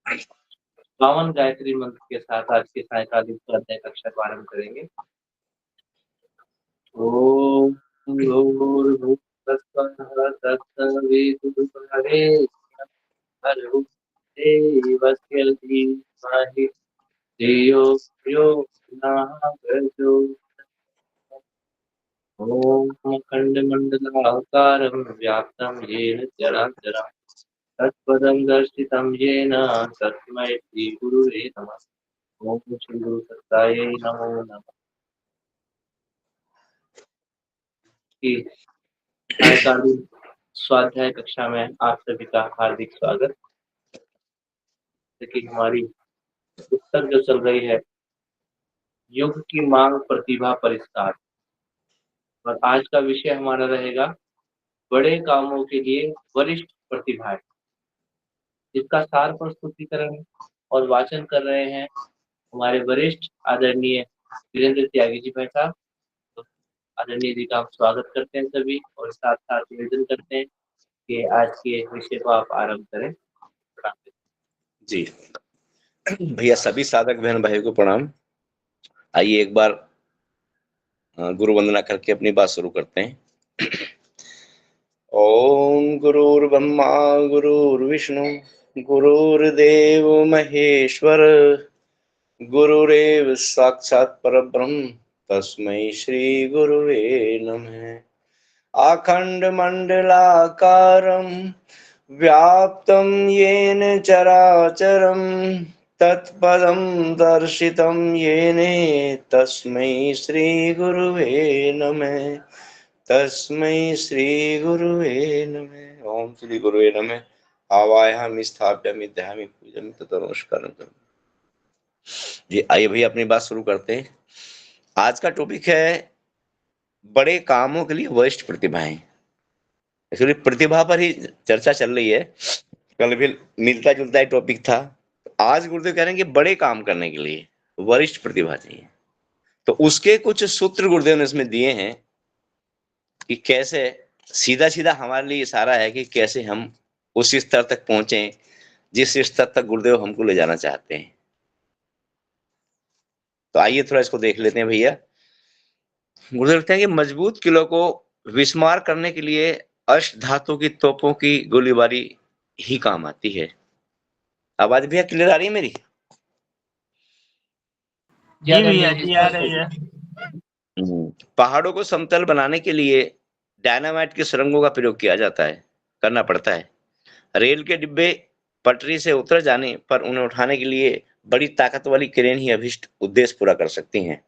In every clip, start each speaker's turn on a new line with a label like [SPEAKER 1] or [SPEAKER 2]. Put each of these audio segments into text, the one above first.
[SPEAKER 1] पावन गायत्री मंत्र के साथ आज के सायकालिक स्वाध्याय कक्षा को आरंभ करेंगे। ओम भूर्भुवस्सुः तत्सवितुर्वरेण्यं भर्गो देवस्य धीमहि धियो यो नः प्रचोदयात्। ॐ अखण्डमण्डलाकारं व्याप्तं येन चराचरं तत्पदं दर्शितं येन तस्मै श्रीगुरुवे नमः। ओम श्री गुरु सत्ताय नमो नमः। की सायकालीन स्वाध्याय कक्षा में आप सभी का हार्दिक स्वागत। देखिए हमारी पुस्तक जो चल रही है युग की मांग प्रतिभा परिष्कार, और आज का विषय हमारा रहेगा बड़े कामों के लिए वरिष्ठ प्रतिभाएं, जिसका सार प्रस्तुतिकरण और वाचन कर रहे हैं हमारे वरिष्ठ आदरणीय वीरेंद्र त्यागी जी भाई साहब। तो आदरणीय जी का हम स्वागत करते हैं सभी, और साथ साथ निवेदन करते हैं कि आज के विषय को आप आरंभ करें।
[SPEAKER 2] जी भैया, सभी साधक बहन भाई को प्रणाम। आइए एक बार गुरु वंदना करके अपनी बात शुरू करते हैं। ओम गुरुर्ब्रह्मा गुरुर्विष्णु गुरुर्देव महेश्वर गुरुरेव साक्षात् परब्रह्म तस्मै श्री गुरुवे नमः। आखंड मंडलाकारं व्याप्तं येन चराचरं तत्पदं दर्शितं येने तस्मै श्री गुरुवे नमः। तस्मै श्री गुरुवे नमः। ओम श्री गुरुवे नमः। आवाहयामि स्थापयामि ध्यायामि पूजयामि ततो नमस्कारं करोमि। जी आइए भैया अपनी बात शुरू करते हैं। आज का टॉपिक है बड़े कामों के लिए वरिष्ठ प्रतिभाएं। एक्चुअली प्रतिभा पर ही चर्चा चल रही है। कल भी मिलता जुलता टॉपिक था। आज गुरुदेव कह रहे हैं कि बड़े काम करने के लिए वरिष्ठ प्रतिभा चाहिए। तो उसके कुछ सूत्र गुरुदेव ने इसमें दिए हैं कि कैसे सीधा सीधा हमारे लिए इशारा है कि कैसे हम उस स्तर तक पहुंचे जिस स्तर तक गुरुदेव हमको ले जाना चाहते हैं। तो आइए थोड़ा इसको देख लेते हैं भैया। गुरुदेव लिखते हैं कि मजबूत किलों को विस्मार करने के लिए अष्ट धातु की तोपों की गोलीबारी ही काम आती है। आवाज भैया क्लियर आ रही है मेरी?
[SPEAKER 3] जी भैया जी आ रही है।
[SPEAKER 2] पहाड़ों को समतल बनाने के लिए डायनामाइट की सुरंगों का प्रयोग किया जाता है, करना पड़ता है। रेल के डिब्बे पटरी से उतर जाने पर उन्हें उठाने के लिए बड़ी ताकत वाली क्रेन ही अभिष्ट उद्देश्य पूरा कर सकती हैं।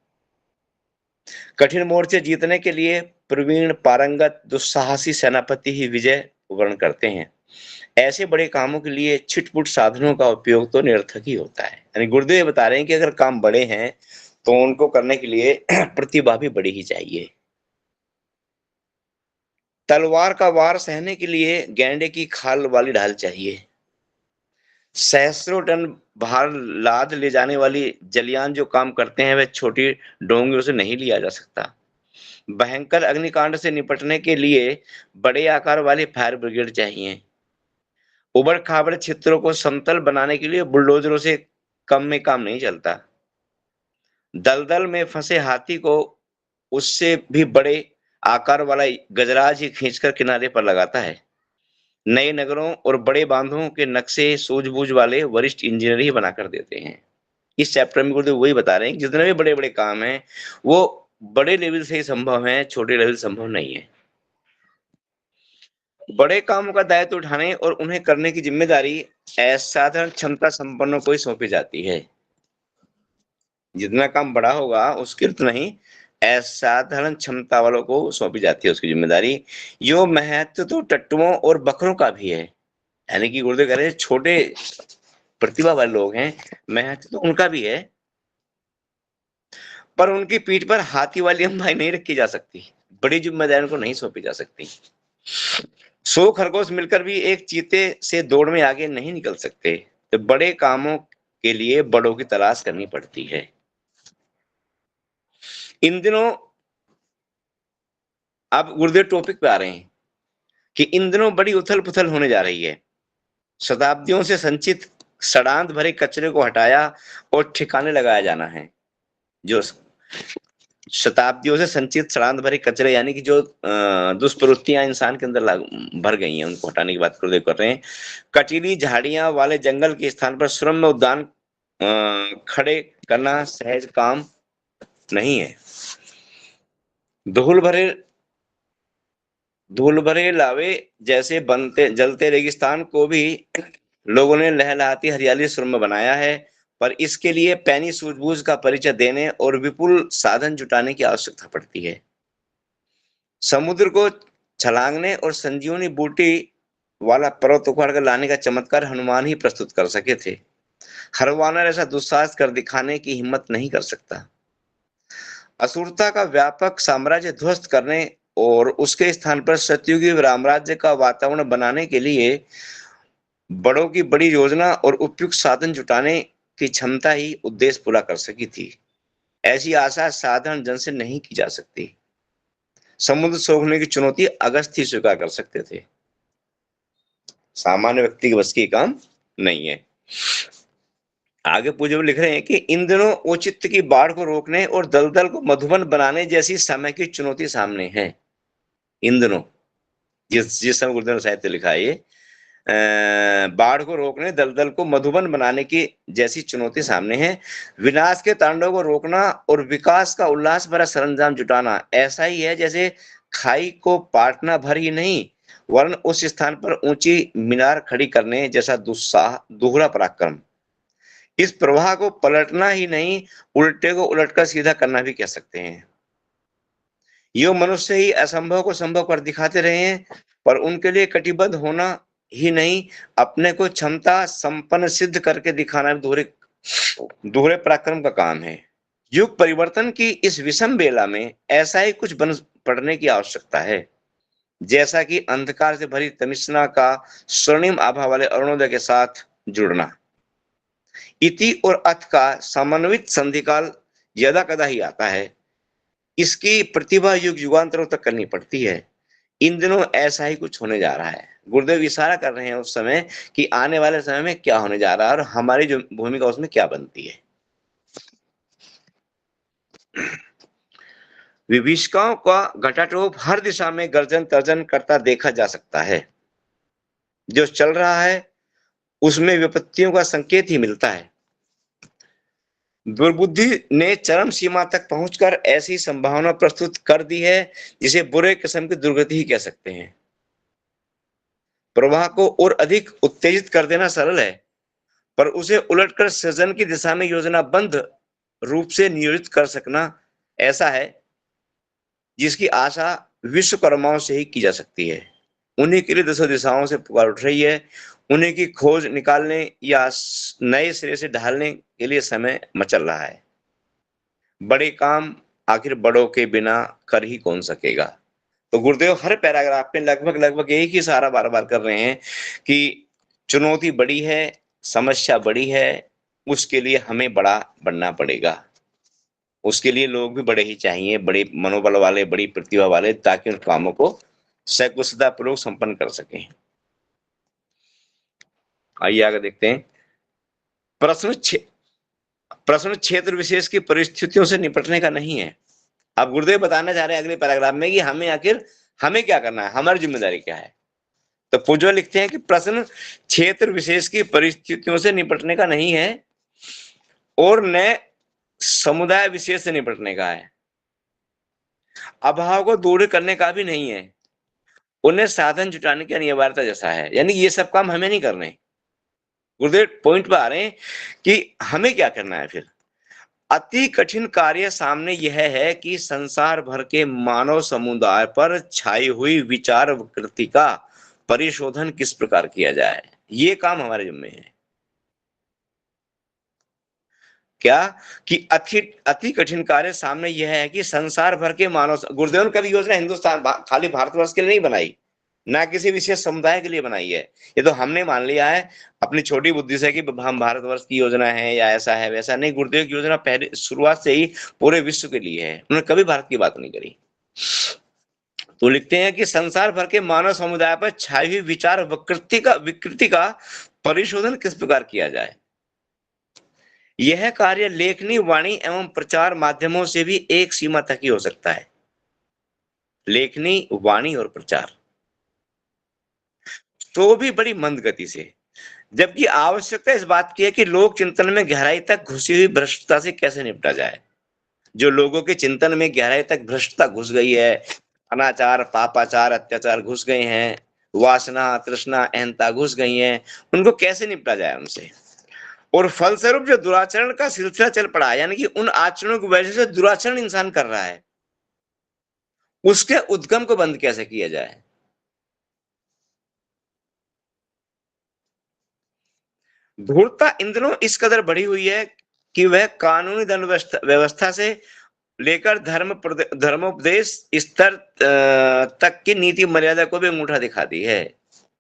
[SPEAKER 2] कठिन मोर्चे जीतने के लिए प्रवीण पारंगत दुस्साहसी सेनापति ही विजय वर्ण करते हैं। ऐसे बड़े कामों के लिए छिटपुट साधनों का उपयोग तो निरर्थक ही होता है। यानी गुरुदेव बता रहे हैं कि अगर काम बड़े हैं तो उनको करने के लिए प्रतिभा भी बड़ी ही चाहिए। तलवार का वार सहने के लिए गैंडे की खाल वाली ढाल चाहिए। सहस्रों टन भार लाद ले जाने वाली जलियान जो काम करते हैं वह छोटी डोंगियों से नहीं लिया जा सकता। भयंकर अग्निकांड से निपटने के लिए बड़े आकार वाली फायर ब्रिगेड चाहिए। उबड़ खाबड़ क्षेत्रों को समतल बनाने के लिए बुलडोजरों से कम में काम नहीं चलता। दलदल में फंसे हाथी को उससे भी बड़े आकार वाला गजराज ही खींचकर किनारे पर लगाता है। नए नगरों और बड़े बांधों के नक्शे सूझबूझ वाले वरिष्ठ इंजीनियर ही बनाकर देते हैं। इस चैप्टर में गुरुदेव वही बता रहे हैं कि जितने भी बड़े बड़े काम हैं वो बड़े लेवल से ही संभव है, छोटे लेवल संभव नहीं है। बड़े कामों का दायित्व उठाने और उन्हें करने की जिम्मेदारी असाधारण क्षमता संपन्नों को ही सौंपी जाती है। जितना काम बड़ा होगा उसके उतना ही असाधारण क्षमता वालों को सौंपी जाती है उसकी जिम्मेदारी। यो महत्व तो टट्टुओं और बकरों का भी है। यानी कि गुरुदेव कह रहे हैं छोटे प्रतिभा वाले लोग हैं, महत्व तो उनका भी है, पर उनकी पीठ पर हाथी वाली अंबाई नहीं रखी जा सकती। बड़ी जिम्मेदारी उनको नहीं सौंपी जा सकती। 100 खरगोश मिलकर भी एक चीते से दौड़ में आगे नहीं निकल सकते। तो बड़े कामों के लिए बड़ों की तलाश करनी पड़ती है। इन दिनों अब गुरुदेव टॉपिक पे आ रहे हैं कि इन दिनों बड़ी उथल पुथल होने जा रही है। शताब्दियों से संचित सड़ांध भरे कचरे को हटाया और ठिकाने लगाया जाना है। जो शताब्दियों से संचित सड़ांध भरे कचरे यानी कि जो दुष्प्रवृत्तियां इंसान के अंदर भर गई हैं, उनको हटाने की बात गुरुदेव कर रहे हैं। कटीली झाड़ियां वाले जंगल के स्थान पर सुरम्य उद्यान खड़े करना सहज काम नहीं है। धूल भरे लावे जैसे बनते जलते रेगिस्तान को भी लोगों ने लहलहाती हरियाली सुरम्य बनाया है, पर इसके लिए पैनी सूझबूझ का परिचय देने और विपुल साधन जुटाने की आवश्यकता पड़ती है। समुद्र को छलांगने और संजीवनी बूटी वाला पर्वत उखाड़ कर लाने का चमत्कार हनुमान ही प्रस्तुत कर सके थे। हर वानर ऐसा दुस्साहस कर दिखाने की हिम्मत नहीं कर सकता। असुरता का व्यापक साम्राज्य ध्वस्त करने और उसके स्थान पर सतयुगी रामराज्य का वातावरण बनाने के लिए बड़ों की बड़ी योजना और उपयुक्त साधन जुटाने की क्षमता ही उद्देश्य पूरा कर सकी थी। ऐसी आशा साधारण जन से नहीं की जा सकती। समुद्र सोखने की चुनौती अगस्त ही स्वीकार कर सकते थे, सामान्य व्यक्ति के बस की काम नहीं है। आगे पूज्य लिख रहे हैं कि इन दिनों औचित्य की बाढ़ को रोकने और दलदल को मधुबन बनाने जैसी समय की चुनौती सामने है। इन दिनों जिस समय गुरुदेव साहित्य लिखा है, ये बाढ़ को रोकने दलदल को मधुबन बनाने की जैसी चुनौती सामने है। विनाश के तांडव को रोकना और विकास का उल्लास भरा सरंजाम जुटाना ऐसा ही है जैसे खाई को पाटना भर ही नहीं वरन उस स्थान पर ऊंची मीनार खड़ी करने जैसा दुस्साह दोहरा पराक्रम। इस प्रवाह को पलटना ही नहीं उल्टे को उलटकर सीधा करना भी कह सकते हैं। यो मनुष्य ही असंभव को संभव कर दिखाते रहे हैं, पर उनके लिए कटिबद्ध होना ही नहीं अपने को क्षमता संपन्न सिद्ध करके दिखाना भी दोहरे पराक्रम का काम है। युग परिवर्तन की इस विषम बेला में ऐसा ही कुछ बन पड़ने की आवश्यकता है, जैसा कि अंधकार से भरी तमिश्ना का स्वर्णिम आभा वाले अरुणोदय के साथ जुड़ना। इति और अथ का समन्वित संधिकाल यदा कदा ही आता है। इसकी प्रतिभा युग युगांतरों तक करनी पड़ती है। इन दिनों ऐसा ही कुछ होने जा रहा है। गुरुदेव इशारा कर रहे हैं उस समय कि आने वाले समय में क्या होने जा रहा है और हमारी जो भूमिका उसमें क्या बनती है। विभीषिकाओं का घटाटोप हर दिशा में गर्जन तर्जन करता देखा जा सकता है। जो चल रहा है उसमें विपत्तियों का संकेत ही मिलता है। दुर्बुद्धि ने चरम सीमा तक पहुंचकर ऐसी संभावना प्रस्तुत कर दी है जिसे बुरे किस्म की दुर्गति ही कह सकते हैं। प्रवाह को और अधिक उत्तेजित कर देना सरल है, पर उसे उलटकर सृजन की दिशा में योजनाबद्ध रूप से नियोजित कर सकना ऐसा है जिसकी आशा विश्वकर्माओं से ही की जा सकती है। उन्हीं के लिए दसों दिशाओं से पुकार उठ रही है। उन्हीं की खोज निकालने या नए सिरे से ढालने के लिए समय मचल रहा है। बड़े काम आखिर बड़ों के बिना कर ही कौन सकेगा। तो गुरुदेव हर पैराग्राफ में लगभग एक ही सारा बार बार कर रहे हैं कि चुनौती बड़ी है, समस्या बड़ी है, उसके लिए हमें बड़ा बनना पड़ेगा। उसके लिए लोग भी बड़े ही चाहिए, बड़े मनोबल वाले, बड़ी प्रतिभा वाले, ताकि उन कामों को सकुशलतापूर्वक संपन्न कर सकें। आइए आगे देखते हैं। प्रश्न क्षेत्र विशेष की परिस्थितियों से निपटने का नहीं है। अब गुरुदेव बताना चाह रहे हैं अगले पैराग्राफ में कि हमें क्या करना है, हमारी जिम्मेदारी क्या है। तो पूज्य लिखते हैं कि प्रश्न क्षेत्र विशेष की परिस्थितियों से निपटने का नहीं है और न समुदाय विशेष से निपटने का है। अभाव को दूर करने का भी नहीं है, उन्हें साधन जुटाने की अनिवार्यता जैसा है। यानी ये सब काम हमें नहीं करने। गुरुदेव पॉइंट पर आ रहे हैं कि हमें क्या करना है। फिर अति कठिन कार्य सामने यह है कि संसार भर के मानव समुदाय पर छाई हुई विचार विकृति का परिशोधन किस प्रकार किया जाए, ये काम हमारे जिम्मे है। क्या कि अति कठिन कार्य सामने यह है कि संसार भर के मानव, गुरुदेव ने कभी योजना हिंदुस्तान खाली भारतवर्ष के लिए नहीं बनाई, ना किसी विशेष समुदाय के लिए बनाई है। ये तो हमने मान लिया है अपनी छोटी बुद्धि से कि हम भारतवर्ष की योजना है या ऐसा है वैसा नहीं। गुरुदेव की योजना पहले शुरुआत से ही पूरे विश्व के लिए है, उन्होंने कभी भारत की बात नहीं करी। तो लिखते हैं कि संसार भर के मानव समुदाय पर छाई हुई विचार विकृति का परिशोधन किस प्रकार किया जाए। यह कार्य लेखनी, वाणी एवं प्रचार माध्यमों से भी एक सीमा तक ही हो सकता है। लेखनी, वाणी और प्रचार, तो भी बड़ी मंद गति से, जबकि आवश्यकता इस बात की है कि लोक चिंतन में गहराई तक घुसी हुई भ्रष्टता से कैसे निपटा जाए। जो लोगों के चिंतन में गहराई तक भ्रष्टता घुस गई है, अनाचार, पापाचार, अत्याचार घुस गए हैं, वासना, तृष्णा, अहंता घुस गई हैं, उनको कैसे निपटा जाए उनसे। और फलस्वरूप जो दुराचरण का सिलसिला चल पड़ा है, यानी कि उन आचरणों की वजह से दुराचरण इंसान कर रहा है, उसके उद्गम को बंद कैसे किया जाए। धूर्तता इन दिनों इस कदर बढ़ी हुई है कि वह कानूनी दंड व्यवस्था से लेकर धर्मोपदेश स्तर तक की नीति मर्यादा को भी अंगूठा दिखाती है।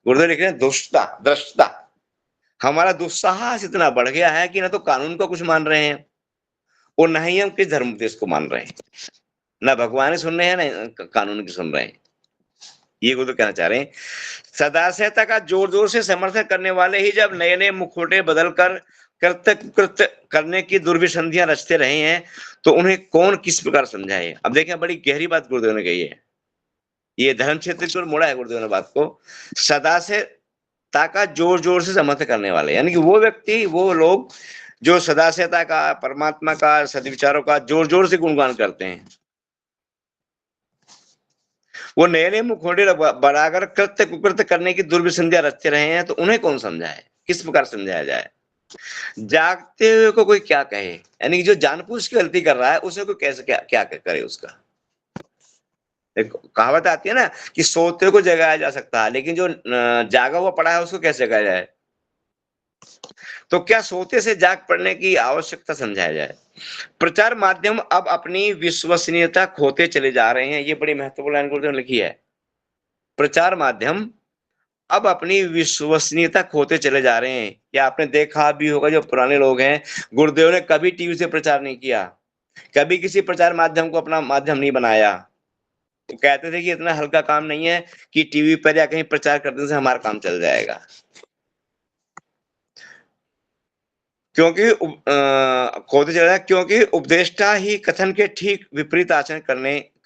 [SPEAKER 2] गुरुदेव लिख रहे हैं, दुष्टता, दृष्टता, हमारा दुस्साहस इतना बढ़ गया है कि ना तो कानून को कुछ मान रहे हैं और ना ही हम किस धर्मोपदेश को मान रहे हैं, ना भगवान सुन रहे हैं ना कानून की सुन रहे हैं। ये गुरुदेव कहना चाह रहे हैं। सदाशयता का जोर जोर से समर्थन करने वाले ही जब नए नए मुखौटे बदलकर कृत्य करने की दुर्विसंधियां रचते रहे हैं, तो उन्हें कौन किस प्रकार समझाए। अब देखें, बड़ी गहरी बात गुरुदेव ने कही है। ये धर्म क्षेत्र की ओर मोड़ा है गुरुदेव ने बात को। सदाशयता का जोर जोर से समर्थन करने वाले, यानी कि वो व्यक्ति, वो लोग जो सदाशयता का, परमात्मा का, सदविचारों का जोर जोर से गुणगान करते हैं, वो नए नए मुखौटे बढ़ाकर कृत्य कुकृत्य करने की दुर्विसंधियां रचते रहे हैं, तो उन्हें कौन समझाए, किस प्रकार समझाया जाए। जागते हुए को कोई क्या कहे, यानी कि जो जानबूझ के गलती कर रहा है उसे कोई कैसे क्या क्या करे उसका। एक कहावत आती है ना कि सोते को जगाया जा सकता है, लेकिन जो जागा हुआ पड़ा है उसको कैसे जगाया जाए। तो क्या सोते से जाग पड़ने की आवश्यकता समझाया जाए। प्रचार माध्यम अब अपनी विश्वसनीयता खोते चले जा रहे हैं। ये बड़ी महत्वपूर्ण लाइन गुरुदेव ने लिखी है। प्रचार माध्यम अब अपनी विश्वसनीयता खोते चले जा रहे हैं। या आपने देखा भी होगा, जो पुराने लोग हैं, गुरुदेव ने कभी टीवी से प्रचार नहीं किया, कभी किसी प्रचार माध्यम को अपना माध्यम नहीं बनाया। तो कहते थे कि इतना हल्का काम नहीं है कि टीवी पर या कहीं प्रचार करने से हमारा काम चल जाएगा। क्योंकि खोते चला, क्योंकि उपदेष्टा ही कथन के ठीक विपरीत आचरण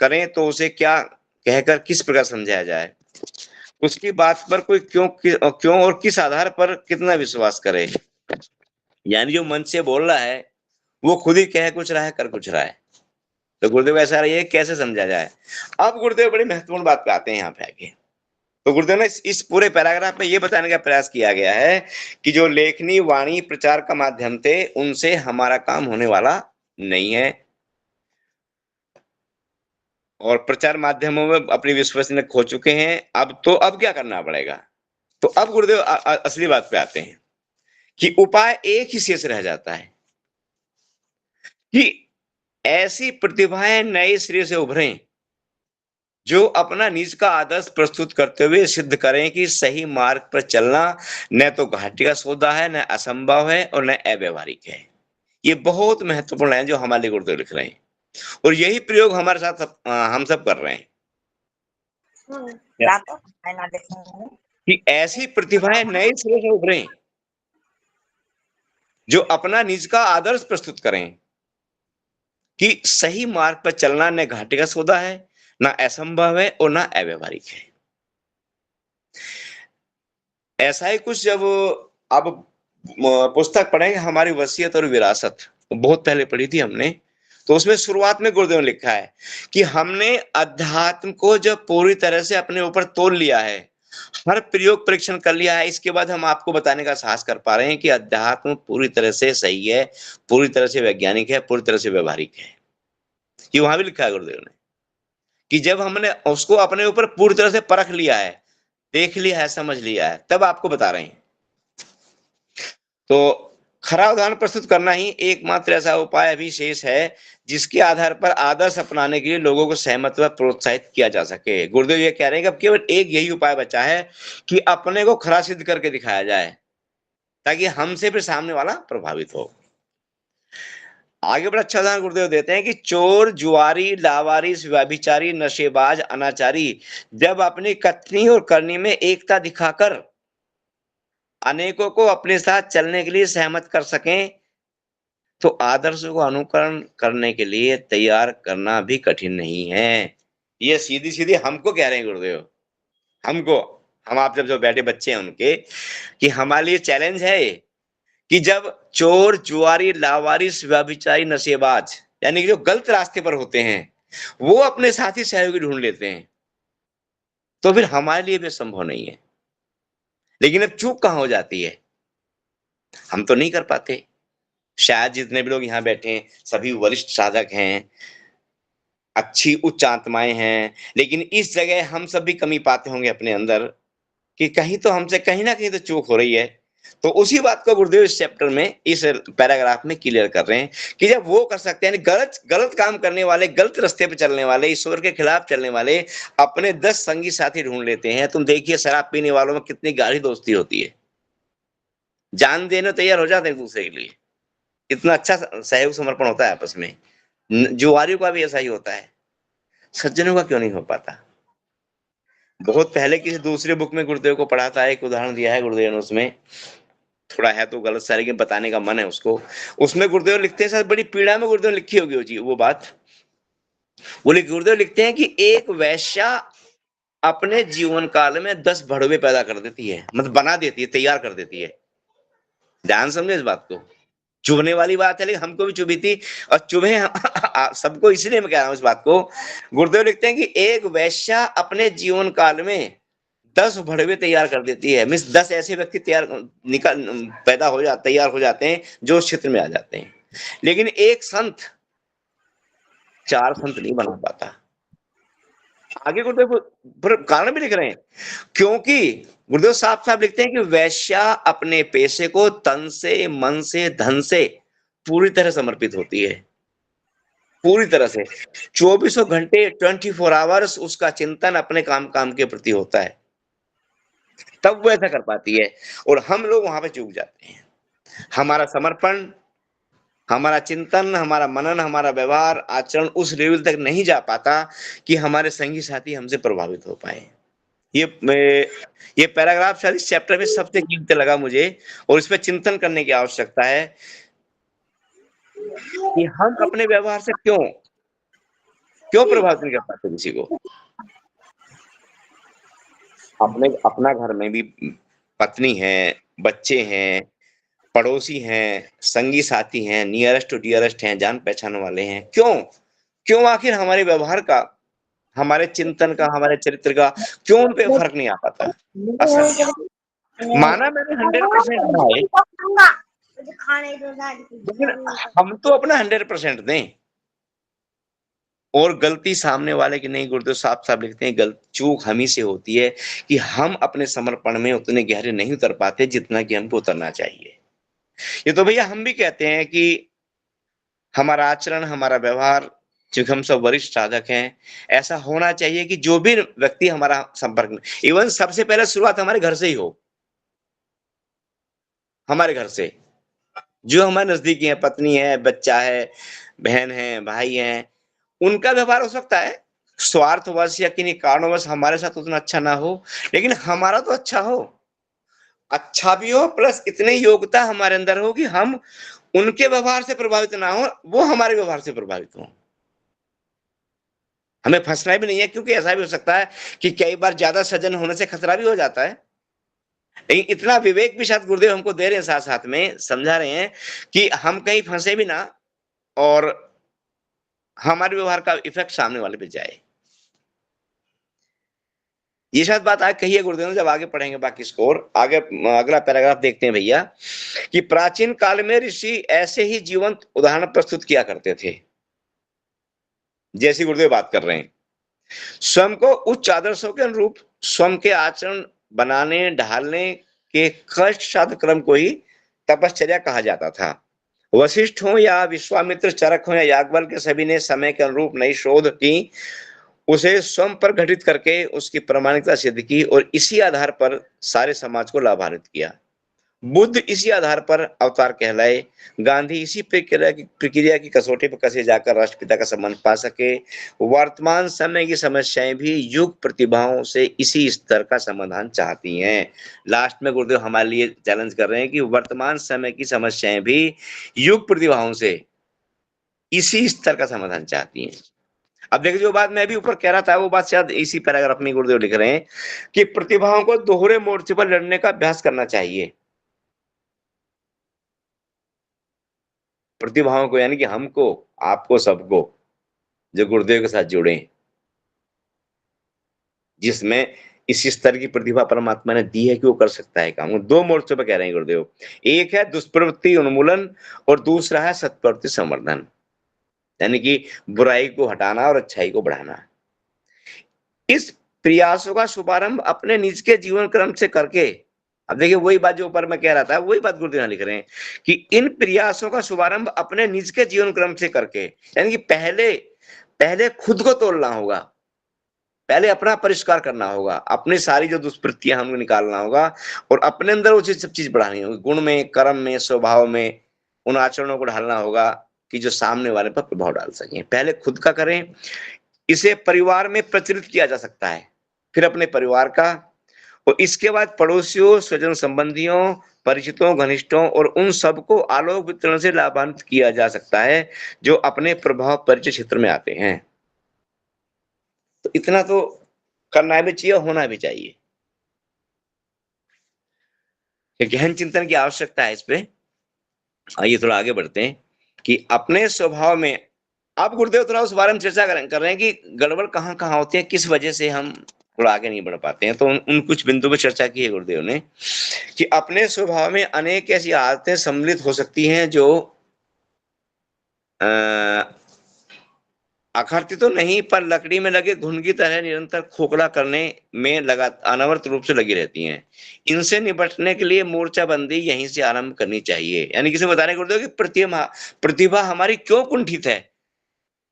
[SPEAKER 2] करें तो उसे क्या कहकर किस प्रकार समझाया जाए। उसकी बात पर कोई क्यों और किस आधार पर कितना विश्वास करे। यानी जो मन से बोल रहा है वो खुद ही कह कुछ रहा है, कर कुछ रहा है। तो गुरुदेव ऐसा रही है, कैसे समझा जाए। अब गुरुदेव बड़ी महत्वपूर्ण बात पे आते हैं यहाँ पे आगे। तो गुरुदेव ने इस पूरे पैराग्राफ में ये बताने का प्रयास किया गया है कि जो लेखनी, वाणी, प्रचार का माध्यम थे, उनसे हमारा काम होने वाला नहीं है। और प्रचार माध्यमों में अपनी विश्वसनीयता खो चुके हैं। अब क्या करना पड़ेगा। तो अब गुरुदेव असली बात पे आते हैं कि उपाय एक ही शेष रह जाता है कि ऐसी प्रतिभाएं नए सिरे से उभरें जो अपना निज का आदर्श प्रस्तुत करते हुए सिद्ध करें कि सही मार्ग पर चलना न तो घाटी का सौदा है, न असंभव है और न अव्यवहारिक है। ये बहुत महत्वपूर्ण है जो हमारे गुरुदेव लिख रहे हैं, और यही प्रयोग हमारे साथ हम सब कर रहे हैं कि ऐसी प्रतिभाएं नए सिरे से उभरें जो अपना निज का आदर्श प्रस्तुत करें कि सही मार्ग पर चलना न घाटे का सौदा है, ना असंभव है और ना अव्यवहारिक है। ऐसा ही कुछ जब अब पुस्तक पढ़ेंगे हमारी वसीयत और विरासत, बहुत पहले पढ़ी थी हमने, तो उसमें शुरुआत में गुरुदेव ने लिखा है कि हमने अध्यात्म को जब पूरी तरह से अपने ऊपर तोल लिया है, हर प्रयोग परीक्षण कर लिया है, इसके बाद हम आपको बताने का साहस कर पा रहे हैं कि अध्यात्म पूरी तरह से सही है, पूरी तरह से वैज्ञानिक है, पूरी तरह से व्यवहारिक है। ये वहां भी लिखा है गुरुदेव ने कि जब हमने उसको अपने ऊपर पूरी तरह से परख लिया है, देख लिया है, समझ लिया है, तब आपको बता रहे हैं। तो खरा उदाहरण प्रस्तुत करना ही एकमात्र ऐसा उपाय अभी शेष है जिसके आधार पर आदर्श अपनाने के लिए लोगों को सहमत व प्रोत्साहित किया जा सके। गुरुदेव ये कह रहे हैं कि अब केवल एक यही उपाय बचा है कि अपने को खरा सिद्ध करके दिखाया जाए ताकि हमसे फिर सामने वाला प्रभावित हो। आगे बड़ा अच्छा उदाहरण गुरुदेव देते हैं कि चोर, जुआरी, लावारिस, व्यभिचारी, नशेबाज, अनाचारी जब अपनी कथनी और करनी में एकता दिखाकर अनेकों को अपने साथ चलने के लिए सहमत कर सकें, तो आदर्श को अनुकरण करने के लिए तैयार करना भी कठिन नहीं है। ये सीधी सीधी हमको कह रहे हैं गुरुदेव, हमको, हम आप जब जो बैठे बच्चे हैं उनके, कि हमारे लिए चैलेंज है ये, कि जब चोर, जुआरी, लावारिस, व्यभिचारी, नशेबाज, यानी कि जो गलत रास्ते पर होते हैं, वो अपने साथी सहयोगी ढूंढ लेते हैं, तो फिर हमारे लिए भी संभव नहीं है। लेकिन अब चूक कहां हो जाती है, हम तो नहीं कर पाते। शायद जितने भी लोग यहाँ बैठे हैं सभी वरिष्ठ साधक हैं, अच्छी उच्च आत्माएं हैं, लेकिन इस जगह हम सब भी कमी पाते होंगे अपने अंदर, कि कहीं तो हमसे कहीं ना कहीं तो चूक हो रही है। तो उसी बात को गुरुदेव इस चैप्टर में, इस पैराग्राफ में क्लियर कर रहे हैं कि जब वो कर सकते हैं, यानी गलत गलत काम करने वाले, गलत रास्ते पे चलने वाले, ईश्वर के खिलाफ चलने वाले अपने 10 संगी साथी ढूंढ लेते हैं। तुम देखिए शराब पीने वालों में कितनी गाढ़ी दोस्ती होती है, जान देने तैयार हो जाते हैं एक दूसरे के लिए, इतना अच्छा सहयोग समर्पण होता है आपस में। जुआरियों का भी ऐसा ही होता है, सज्जनों का क्यों नहीं हो पाता। बहुत पहले किसी दूसरे बुक में गुरुदेव को पढ़ा था, एक उदाहरण दिया है गुरुदेव ने, उसमें थोड़ा है तो गलत सारी, लेकिन बताने का मन है उसको। उसमें गुरुदेव लिखते हैं, शायद बड़ी पीड़ा में गुरुदेव लिखी होगी वो बात। गुरुदेव लिखते हैं कि एक वैश्या अपने जीवन काल में 10 भड़वे पैदा कर देती है, मतलब बना देती है, तैयार कर देती है। ध्यान समझे इस बात को, चुभने वाली बात है, लेकिन हमको भी चुभी थी और चुभे सबको, इसलिए मैं कह रहा हूं इस बात को। गुरुदेव लिखते हैं कि एक वैश्या अपने जीवन काल में 10 भड़वे तैयार कर देती है, मीन्स 10 ऐसे व्यक्ति पैदा हो जाते, तैयार हो जाते हैं जो उस क्षेत्र में आ जाते हैं। लेकिन एक संत 4 संत नहीं बना पाता। आगे गुरुदेव कारण भी लिख रहे हैं, क्योंकि गुरुदेव साफ साफ लिखते हैं कि वैश्या अपने पेशे को तन से, मन से, धन से पूरी तरह समर्पित होती है, पूरी तरह से। 24 घंटे 24 आवर्स उसका चिंतन अपने काम के प्रति होता है, तब वो ऐसा कर पाती है। और हम लोग वहां पे चूक जाते हैं। हमारा समर्पण, हमारा चिंतन, हमारा मनन, हमारा व्यवहार, आचरण उस लेवल तक नहीं जा पाता कि हमारे संगी साथी हमसे प्रभावित हो पाए। ये पैराग्राफ शायद इस चैप्टर में सबसे कीमती लगा मुझे, और इस पर चिंतन करने की आवश्यकता है कि हम अपने व्यवहार से क्यों प्रभावित नहीं कर पाते किसी को। अपना घर में भी पत्नी है, बच्चे हैं, पड़ोसी हैं, संगी साथी हैं, नियरेस्ट टू डियरेस्ट हैं, जान पहचान वाले हैं, क्यों आखिर हमारे व्यवहार का, हमारे चिंतन का, हमारे चरित्र का क्यों उन पे फर्क नहीं आ पाता। माना मैंने 100% है, लेकिन हम तो अपना 100% दें, और गलती सामने वाले की नहीं। गुरुदेव साफ साफ लिखते हैं चूक हम ही से होती है कि हम अपने समर्पण में उतने गहरे नहीं उतर पाते जितना कि हमको उतरना चाहिए। ये तो भैया हम भी कहते हैं कि हमारा आचरण, हमारा व्यवहार, क्योंकि हम सब वरिष्ठ साधक हैं, ऐसा होना चाहिए कि जो भी व्यक्ति हमारा संपर्क में, इवन सबसे पहले शुरुआत हमारे घर से ही हो, हमारे घर से जो हमारे नजदीकी है, पत्नी है, बच्चा है, बहन है, भाई है, उनका व्यवहार हो सकता है स्वार्थवश या किन्हीं कारणवश हमारे साथ उतना अच्छा ना हो, लेकिन हमारा तो अच्छा हो, अच्छा भी हो, प्लस इतनी योग्यता हमारे अंदर हो कि हम उनके व्यवहार से प्रभावित ना हो, वो हमारे व्यवहार से प्रभावित हो। हमें फंसना भी नहीं है, क्योंकि ऐसा भी हो सकता है कि कई बार ज्यादा सज्जन होने से खतरा भी हो जाता है। लेकिन इतना विवेक भी शायद गुरुदेव हमको दे रहे हैं, साथ साथ में समझा रहे हैं कि हम कहीं फंसे भी ना, और हमारे व्यवहार का इफेक्ट सामने वाले पे जाए। ये शायद बात आज कही है गुरुदेव ने, जब आगे पढ़ेंगे बाकी स्कोर, आगे अगला पैराग्राफ देखते हैं भैया, कि प्राचीन काल में ऋषि ऐसे ही जीवंत उदाहरण प्रस्तुत किया करते थे, जैसी गुरुदेव बात कर रहे हैं। स्वयं को उच्च आदर्शों के अनुरूप स्वयं के आचरण बनाने, ढालने के कष्ट साध क्रम को ही तपश्चर्या कहा जाता था। वशिष्ठ हो या विश्वामित्र, चरक हो या याज्ञवल्क्य के सभी ने समय के अनुरूप नई शोध की, उसे स्वयं पर घटित करके उसकी प्रामाणिकता सिद्ध की, और इसी आधार पर सारे समाज को लाभान्वित किया। बुद्ध इसी आधार पर अवतार कहलाए, गांधी इसी प्रक्रिया की कसौटी पर कसे जाकर राष्ट्रपिता का सम्मान पा सके। वर्तमान समय की समस्याएं भी युग प्रतिभाओं से इसी स्तर का समाधान चाहती हैं। लास्ट में गुरुदेव हमारे लिए चैलेंज कर रहे हैं कि वर्तमान समय की समस्याएं भी युग प्रतिभाओं से इसी स्तर का समाधान चाहती हैं। अब देखिए, जो बात मैं भी ऊपर कह रहा था वो बात शायद इसी पैराग्राफ में गुरुदेव लिख रहे हैं कि प्रतिभाओं को दोहरे मोर्चे पर लड़ने का अभ्यास करना चाहिए। प्रतिभाओं को यानी कि हमको, आपको, सबको जो गुरुदेव के साथ जुड़े, जिसमें इस स्तर की प्रतिभा परमात्मा ने दी है कि वो कर सकता है काम। दो मोर्चों पर कह रहे हैं गुरुदेव, एक है दुष्प्रवृत्ति उन्मूलन और दूसरा है सत्प्रवृत्ति संवर्धन, यानी कि बुराई को हटाना और अच्छाई को बढ़ाना। इस प्रयासों का शुभारंभ अपने निज के जीवन क्रम से करके, अब देखिए वही बात जो ऊपर मैं कह रहा था वही बात गुरुदेव लिख रहे हैं कि इन प्रयासों का शुभारंभ अपने निज के जीवन क्रम से करके, यानी कि पहले खुद को तोड़ना होगा, पहले अपना परिष्कार करना होगा, अपनी सारी जो दुष्प्रवृत्तियां हमको निकालना होगा और अपने अंदर वो सब चीज बढ़ानी होगी, गुण में, कर्म में, स्वभाव में उन आचरणों को ढालना होगा कि जो सामने वाले पर प्रभाव डाल सकें। पहले खुद का करें, इसे परिवार में प्रचलित किया जा सकता है, फिर अपने परिवार का, और इसके बाद पड़ोसियों, स्वजन संबंधियों, परिचितों, घनिष्ठों और उन सबको आलोक वितरण से लाभान्वित किया जा सकता है जो अपने प्रभाव परिचय क्षेत्र में आते हैं। तो इतना तो करना भी चाहिए, होना भी चाहिए। गहन चिंतन की आवश्यकता है इस पे। आइए थोड़ा आगे बढ़ते हैं कि अपने स्वभाव में, आप गुरुदेव थोड़ा उस बारे में चर्चा कर रहे हैं कि गड़बड़ कहाँ कहाँ होती है, किस वजह से हम थोड़ा आगे नहीं बढ़ पाते हैं। तो उन कुछ बिंदु पर चर्चा की है गुरुदेव ने कि अपने स्वभाव में अनेक ऐसी आदतें सम्मिलित हो सकती हैं जो अखरती तो नहीं पर लकड़ी में लगे घुन की तरह निरंतर खोखला करने में लगा अनवरत रूप से लगी रहती हैं। इनसे निपटने के लिए मोर्चाबंदी यहीं से आरंभ करनी चाहिए। यानी किसी बताने गुरुदेव कि प्रतिभा हमारी क्यों कुंठित है,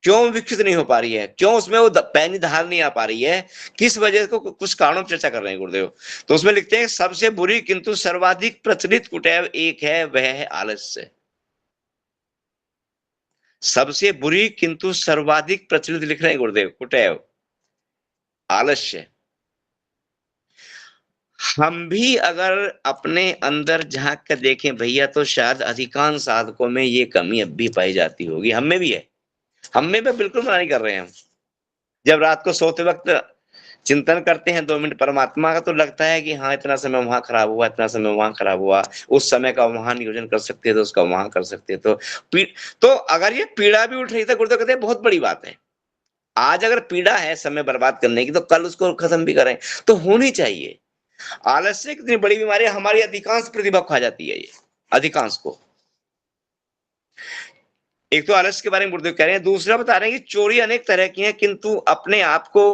[SPEAKER 2] क्यों विकसित नहीं हो पा रही है, क्यों उसमें वो पैनी धार नहीं आ पा रही है, किस वजह को कुछ कारणों पर चर्चा कर रहे हैं गुरुदेव। तो उसमें लिखते हैं सबसे बुरी किंतु सर्वाधिक प्रचलित कुटैव एक है, वह है आलस्य। सबसे बुरी किंतु सर्वाधिक प्रचलित लिख रहे हैं गुरुदेव कुटैव, आलस्य। हम भी अगर अपने अंदर झांक कर देखें भैया तो शायद अधिकांश साधकों में ये कमी अब भी पाई जाती होगी। हम में भी है, हम में भी बिल्कुल मना नहीं कर रहे हैं हम। जब रात को सोते वक्त चिंतन करते हैं 2 मिनट परमात्मा का, तो लगता है कि हाँ इतना समय वहां खराब हुआ, इतना समय वहां खराब हुआ, उस समय का वहां नियोजन कर सकते तो उसका वहां कर सकते तो अगर ये पीड़ा भी उठ रही था गुरुदेव कहते हैं बहुत बड़ी बात है। आज अगर पीड़ा है समय बर्बाद करने की तो कल उसको खत्म भी करें तो होनी चाहिए। आलस्य कितनी बड़ी बीमारी है, हमारी अधिकांश प्रतिभा खा जाती है ये, अधिकांश को। एक तो आलस्य के बारे में गुरुदेव कह रहे हैं, दूसरा बता रहे हैं कि चोरी अनेक तरह की है किंतु अपने आप को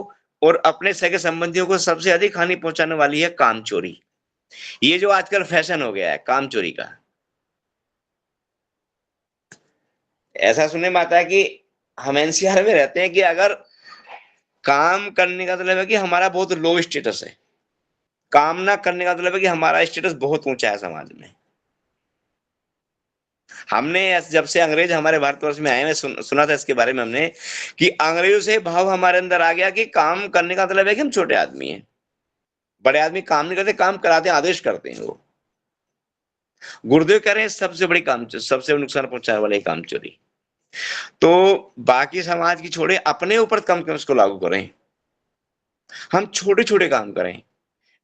[SPEAKER 2] और अपने सगे संबंधियों को सबसे अधिक हानि पहुंचाने वाली है काम चोरी। ये जो आजकल फैशन हो गया है काम चोरी का, ऐसा सुनने में आता है कि हम एनसीआर में रहते हैं कि अगर काम करने का मतलब है कि हमारा बहुत लो स्टेटस है, काम ना करने का मतलब है कि हमारा स्टेटस बहुत ऊंचा है समाज में। हमने जब से अंग्रेज हमारे भारतवर्ष में आए, सुना था इसके बारे में हमने कि अंग्रेजों से भाव हमारे अंदर आ गया कि काम करने का मतलब है कि हम छोटे आदमी हैं, बड़े आदमी काम नहीं करते, काम कराते आदेश करते हैं वो। गुरुदेव कह रहे हैं सबसे बड़ी काम, सबसे नुकसान पहुंचाने वाले काम चोरी। तो बाकी समाज की छोड़े, अपने ऊपर कम कम इसको लागू करें, हम छोटे छोटे काम करें।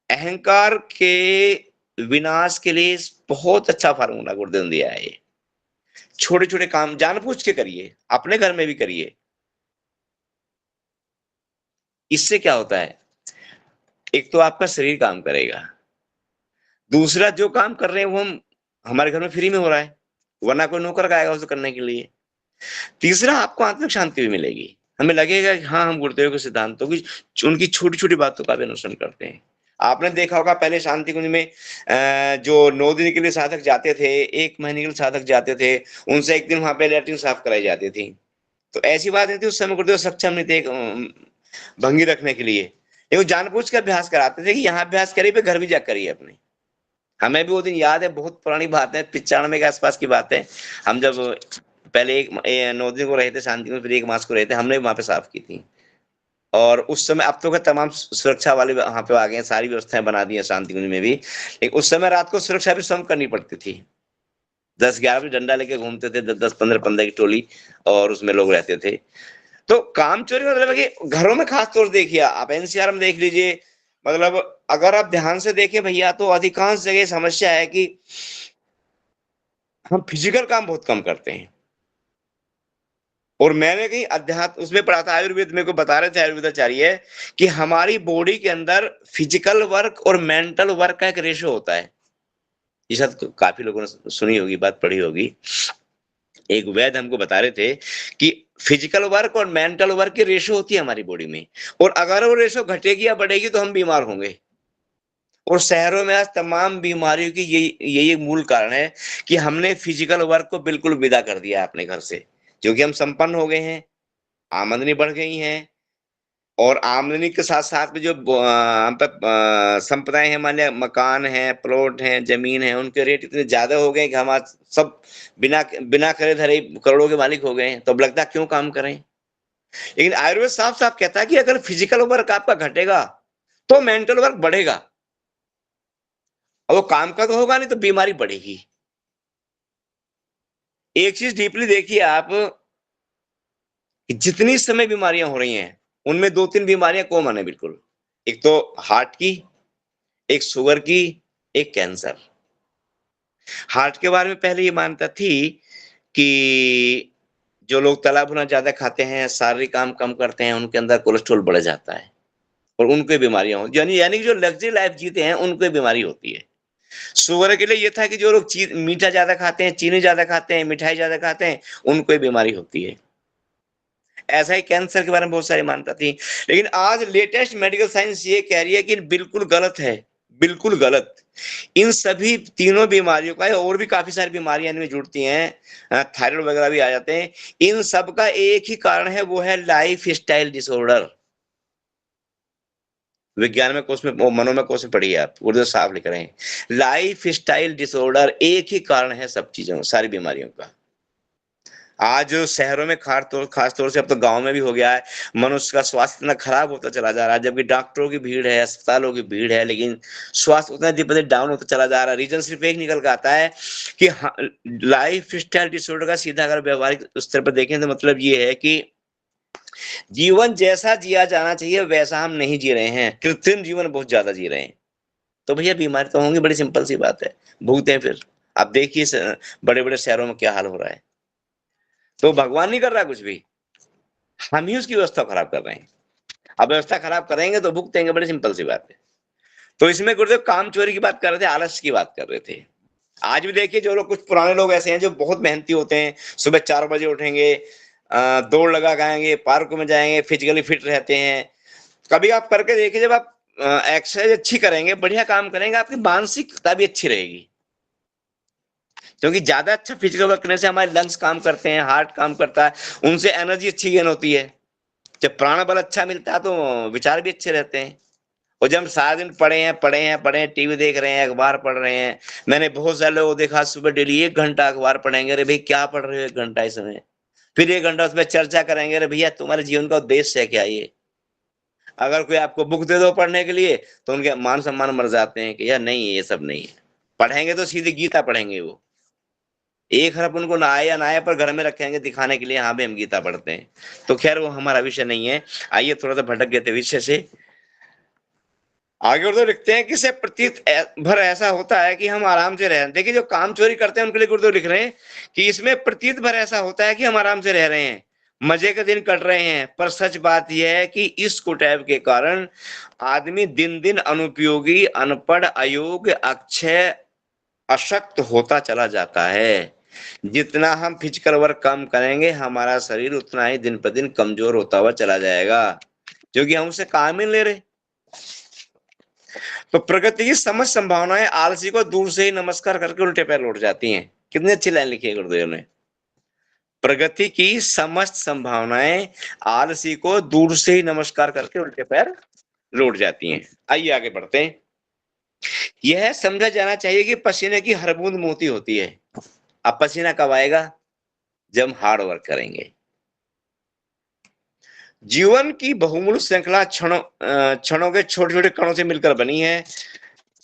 [SPEAKER 2] अहंकार के विनाश के लिए बहुत अच्छा फार्मूला गुरुदेव ने दिया है। ये छोटे छोटे काम जानबूझ के करिए, अपने घर में भी करिए। इससे क्या होता है, एक तो आपका शरीर काम करेगा, दूसरा जो काम कर रहे हैं वो हम हमारे घर में फ्री में हो रहा है, वरना कोई नौकर का आएगा उसे करने के लिए। तीसरा आपको आत्मिक शांति भी मिलेगी, हमें लगेगा कि हाँ हम गुरुदेव के सिद्धांतों की, उनकी छोटी छोटी बातों का भी अनुसरण करते हैं। आपने देखा होगा पहले शांति कुंज में जो 9 दिन के लिए साधक जाते थे, 1 महीने के लिए साधक जाते थे, उनसे एक दिन वहां पे लैट्रिन साफ कराई जाती थी। तो ऐसी बात नहीं थी उस समय, गुरुदेव सक्षम नहीं थे भंगी रखने के लिए, वो जानबूझ कर अभ्यास कराते थे कि यहाँ अभ्यास करिए, घर भी जा करिए अपने। हमें भी वो दिन याद है, बहुत पुरानी बात है, 95 के आसपास की बात है। हम जब पहले 9 दिन को रहे थे शांति में, फिर 1 मास को रहे थे, हमने भी वहां पे साफ की थी। और उस समय, अब तो क्या तमाम सुरक्षा वाले वहां पे आ गए हैं, सारी व्यवस्थाएं बना दी है शांति कुंज में भी, लेकिन उस समय रात को सुरक्षा भी स्वयं करनी पड़ती थी। 10-11 बजे डंडा लेके घूमते थे, 10-10, 15-15 की टोली, और उसमें लोग रहते थे। तो काम चोरी मतलब है कि घरों में खास तौर से देखिए, आप एनसीआर में देख लीजिए, मतलब अगर आप ध्यान से देखें भैया, तो अधिकांश जगह समस्या है कि हम फिजिकल काम बहुत कम करते हैं। और मैंने कहीं अध्यात्म उसमें पढ़ा था, आयुर्वेद में को बता रहे थे आयुर्वेदाचार्य, कि हमारी बॉडी के अंदर फिजिकल वर्क और मेंटल वर्क का एक रेशो होता है। ये शायद काफी लोगों ने सुनी होगी बात, पढ़ी होगी। एक वैद्य हमको बता रहे थे कि फिजिकल वर्क और मेंटल वर्क की रेशो होती है हमारी बॉडी में, और अगर वो रेशो घटेगी या बढ़ेगी तो हम बीमार होंगे। और शहरों में आज तमाम बीमारियों की यही एक मूल कारण है कि हमने फिजिकल वर्क को बिल्कुल विदा कर दिया है अपने घर से, क्योंकि हम संपन्न हो गए हैं, आमदनी बढ़ गई है, और आमदनी के साथ साथ में जो हम पे संपदाएं हैं, मान लिया मकान है, प्लॉट है, जमीन है, उनके रेट इतने ज्यादा हो गए कि हम आज सब बिना बिना करे धरे ही करोड़ों के मालिक हो गए हैं। तो अब लगता है क्यों काम करें। लेकिन आयुर्वेद साफ साफ कहता है कि अगर फिजिकल वर्क आपका घटेगा तो मेंटल वर्क बढ़ेगा, और वो काम का तो होगा नहीं तो बीमारी बढ़ेगी। एक चीज डीपली देखिए आप, कि जितनी समय बीमारियां हो रही हैं उनमें 2-3 बीमारियां कॉमन है बिल्कुल। एक तो हार्ट की, एक शुगर की, एक कैंसर। हार्ट के बारे में पहले ये मान्यता थी कि जो लोग तला भुना ज्यादा खाते हैं, शारीरिक काम कम करते हैं, उनके अंदर कोलेस्ट्रॉल बढ़ जाता है और उनको ये बीमारियां हो, यानी यानी कि जो लग्जरी लाइफ जीते हैं उनको ये बीमारी होती है। शुगर के लिए ये था कि जो लोग मीठा ज्यादा खाते हैं, चीनी ज्यादा खाते हैं, मिठाई ज्यादा खाते हैं, उनको ये बीमारी होती है। ऐसा ही कैंसर के बारे में बहुत सारी मान्यता थी। लेकिन आज लेटेस्ट मेडिकल साइंस ये कह रही है कि बिल्कुल गलत है, बिल्कुल गलत। इन सभी तीनों बीमारियों का, और भी काफी सारी बीमारियां इनमें जुड़ती हैं, थायराइड वगैरह भी आ जाते हैं, इन सब का एक ही कारण है, वो है लाइफ स्टाइल डिसऑर्डर। विज्ञान में कोर्स में, मनोमय कोर्स में पढ़िए आप, उर्दू साफ लिख रहे हैं। लाइफ स्टाइल डिसऑर्डर एक ही कारण है सब चीजों, सारी बीमारियों का। आज शहरों में खास तौर से, अब तो गांव में भी हो गया है, मनुष्य का स्वास्थ्य इतना खराब होता चला जा रहा है, जबकि डॉक्टरों की भीड़ है, अस्पतालों की भीड़ है, लेकिन स्वास्थ्य उतना दिन प्रतिदिन डाउन होता चला जा रहा है। रीजन सिर्फ एक निकल के आता है कि लाइफ स्टाइल डिसऑर्डर का सीधा अगर व्यवहारिक स्तर पर देखें तो मतलब ये है कि जीवन जैसा जिया जाना चाहिए वैसा हम नहीं जी रहे हैं, कृत्रिम जीवन बहुत ज्यादा जी रहे हैं। तो भैया बीमारी तो होंगी, बड़ी सिंपल सी बात है, भूगते हैं फिर। आप देखिए बड़े बड़े शहरों में क्या हाल हो रहा है। तो भगवान नहीं कर रहा कुछ भी, हम ही उसकी व्यवस्था खराब कर रहे हैं। अब व्यवस्था खराब करेंगे तो भुगतेंगे, बड़ी सिंपल सी बात है। तो इसमें गुरुदेव काम चोरी की बात कर रहे थे, आलस की बात कर रहे थे। आज भी देखिए, जो लोग, कुछ पुराने लोग ऐसे हैं जो बहुत मेहनती होते हैं, सुबह 4 बजे उठेंगे, दौड़ लगा गाएंगे, पार्क में जाएंगे, फिजिकली फिट रहते हैं। कभी आप करके देखिए, जब आप एक्सरसाइज अच्छी करेंगे, बढ़िया काम करेंगे, आपकी मानसिकता भी अच्छी रहेगी। क्योंकि ज्यादा अच्छा फिजिकल वर्क करने से हमारे लंग्स काम करते हैं, हार्ट काम करता है, उनसे एनर्जी अच्छी गेन होती है। जब प्राण बल अच्छा मिलता है तो विचार भी अच्छे रहते हैं। और जब हम सारा दिन पढ़े हैं, टीवी देख रहे हैं, अखबार पढ़ रहे हैं, मैंने बहुत सारे लोगों को देखा सुबह डेली 1 घंटा अखबार पढ़ेंगे। अरे भाई क्या पढ़ रहे हो 1 घंटा इसमें? फिर 1 घंटा उसमें चर्चा करेंगे। अरे भैया तुम्हारे जीवन का उद्देश्य है क्या ये? अगर कोई आपको बुक दे दो पढ़ने के लिए तो उनके मान सम्मान मर जाते हैं कि यार नहीं, ये सब नहीं है। पढ़ेंगे तो सीधे गीता पढ़ेंगे, वो 1 हरफ उनको ना आए या ना आए, पर घर में रखेंगे दिखाने के लिए, हाँ भाई हम गीता पढ़ते हैं। तो खैर वो हमारा विषय नहीं है। आइए, थोड़ा सा भटक गए थे विषय से, आगे गुरुदेव लिखते हैं कि इससे प्रतीत भर ऐसा होता है कि हम आराम से रह, देखिए जो काम चोरी करते हैं उनके लिए गुरुदेव लिख रहे हैं कि इसमें प्रतीत भर ऐसा होता है कि हम आराम से रह रहे हैं, मजे के दिन कट रहे हैं, पर सच बात यह है कि इस कुटैब के कारण आदमी दिन दिन अनुपयोगी, अनपढ़, अयोग्य, अक्षय, अशक्त होता चला जाता है। जितना हम फिजिकल वर्क कम करेंगे, हमारा शरीर उतना ही दिन पर दिन कमजोर होता हुआ चला जाएगा, क्योंकि हम उसे काम ही नहीं ले रहे। तो प्रगति की समस्त संभावनाएं आलसी को दूर से ही नमस्कार करके उल्टे पैर लौट जाती हैं। कितनी अच्छी लाइन लिखी है गुरुदेव ने। प्रगति की समस्त संभावनाएं आलसी को दूर से ही नमस्कार करके उल्टे पैर लौट जाती हैं। आइए आगे बढ़ते हैं। यह समझा जाना चाहिए कि पसीने की हर बूंद मोती होती है। अब पसीना कब आएगा? जब हम हार्ड वर्क करेंगे। जीवन की बहुमूल्य श्रृंखला क्षणों के छोटे छोटे कणों से मिलकर बनी है।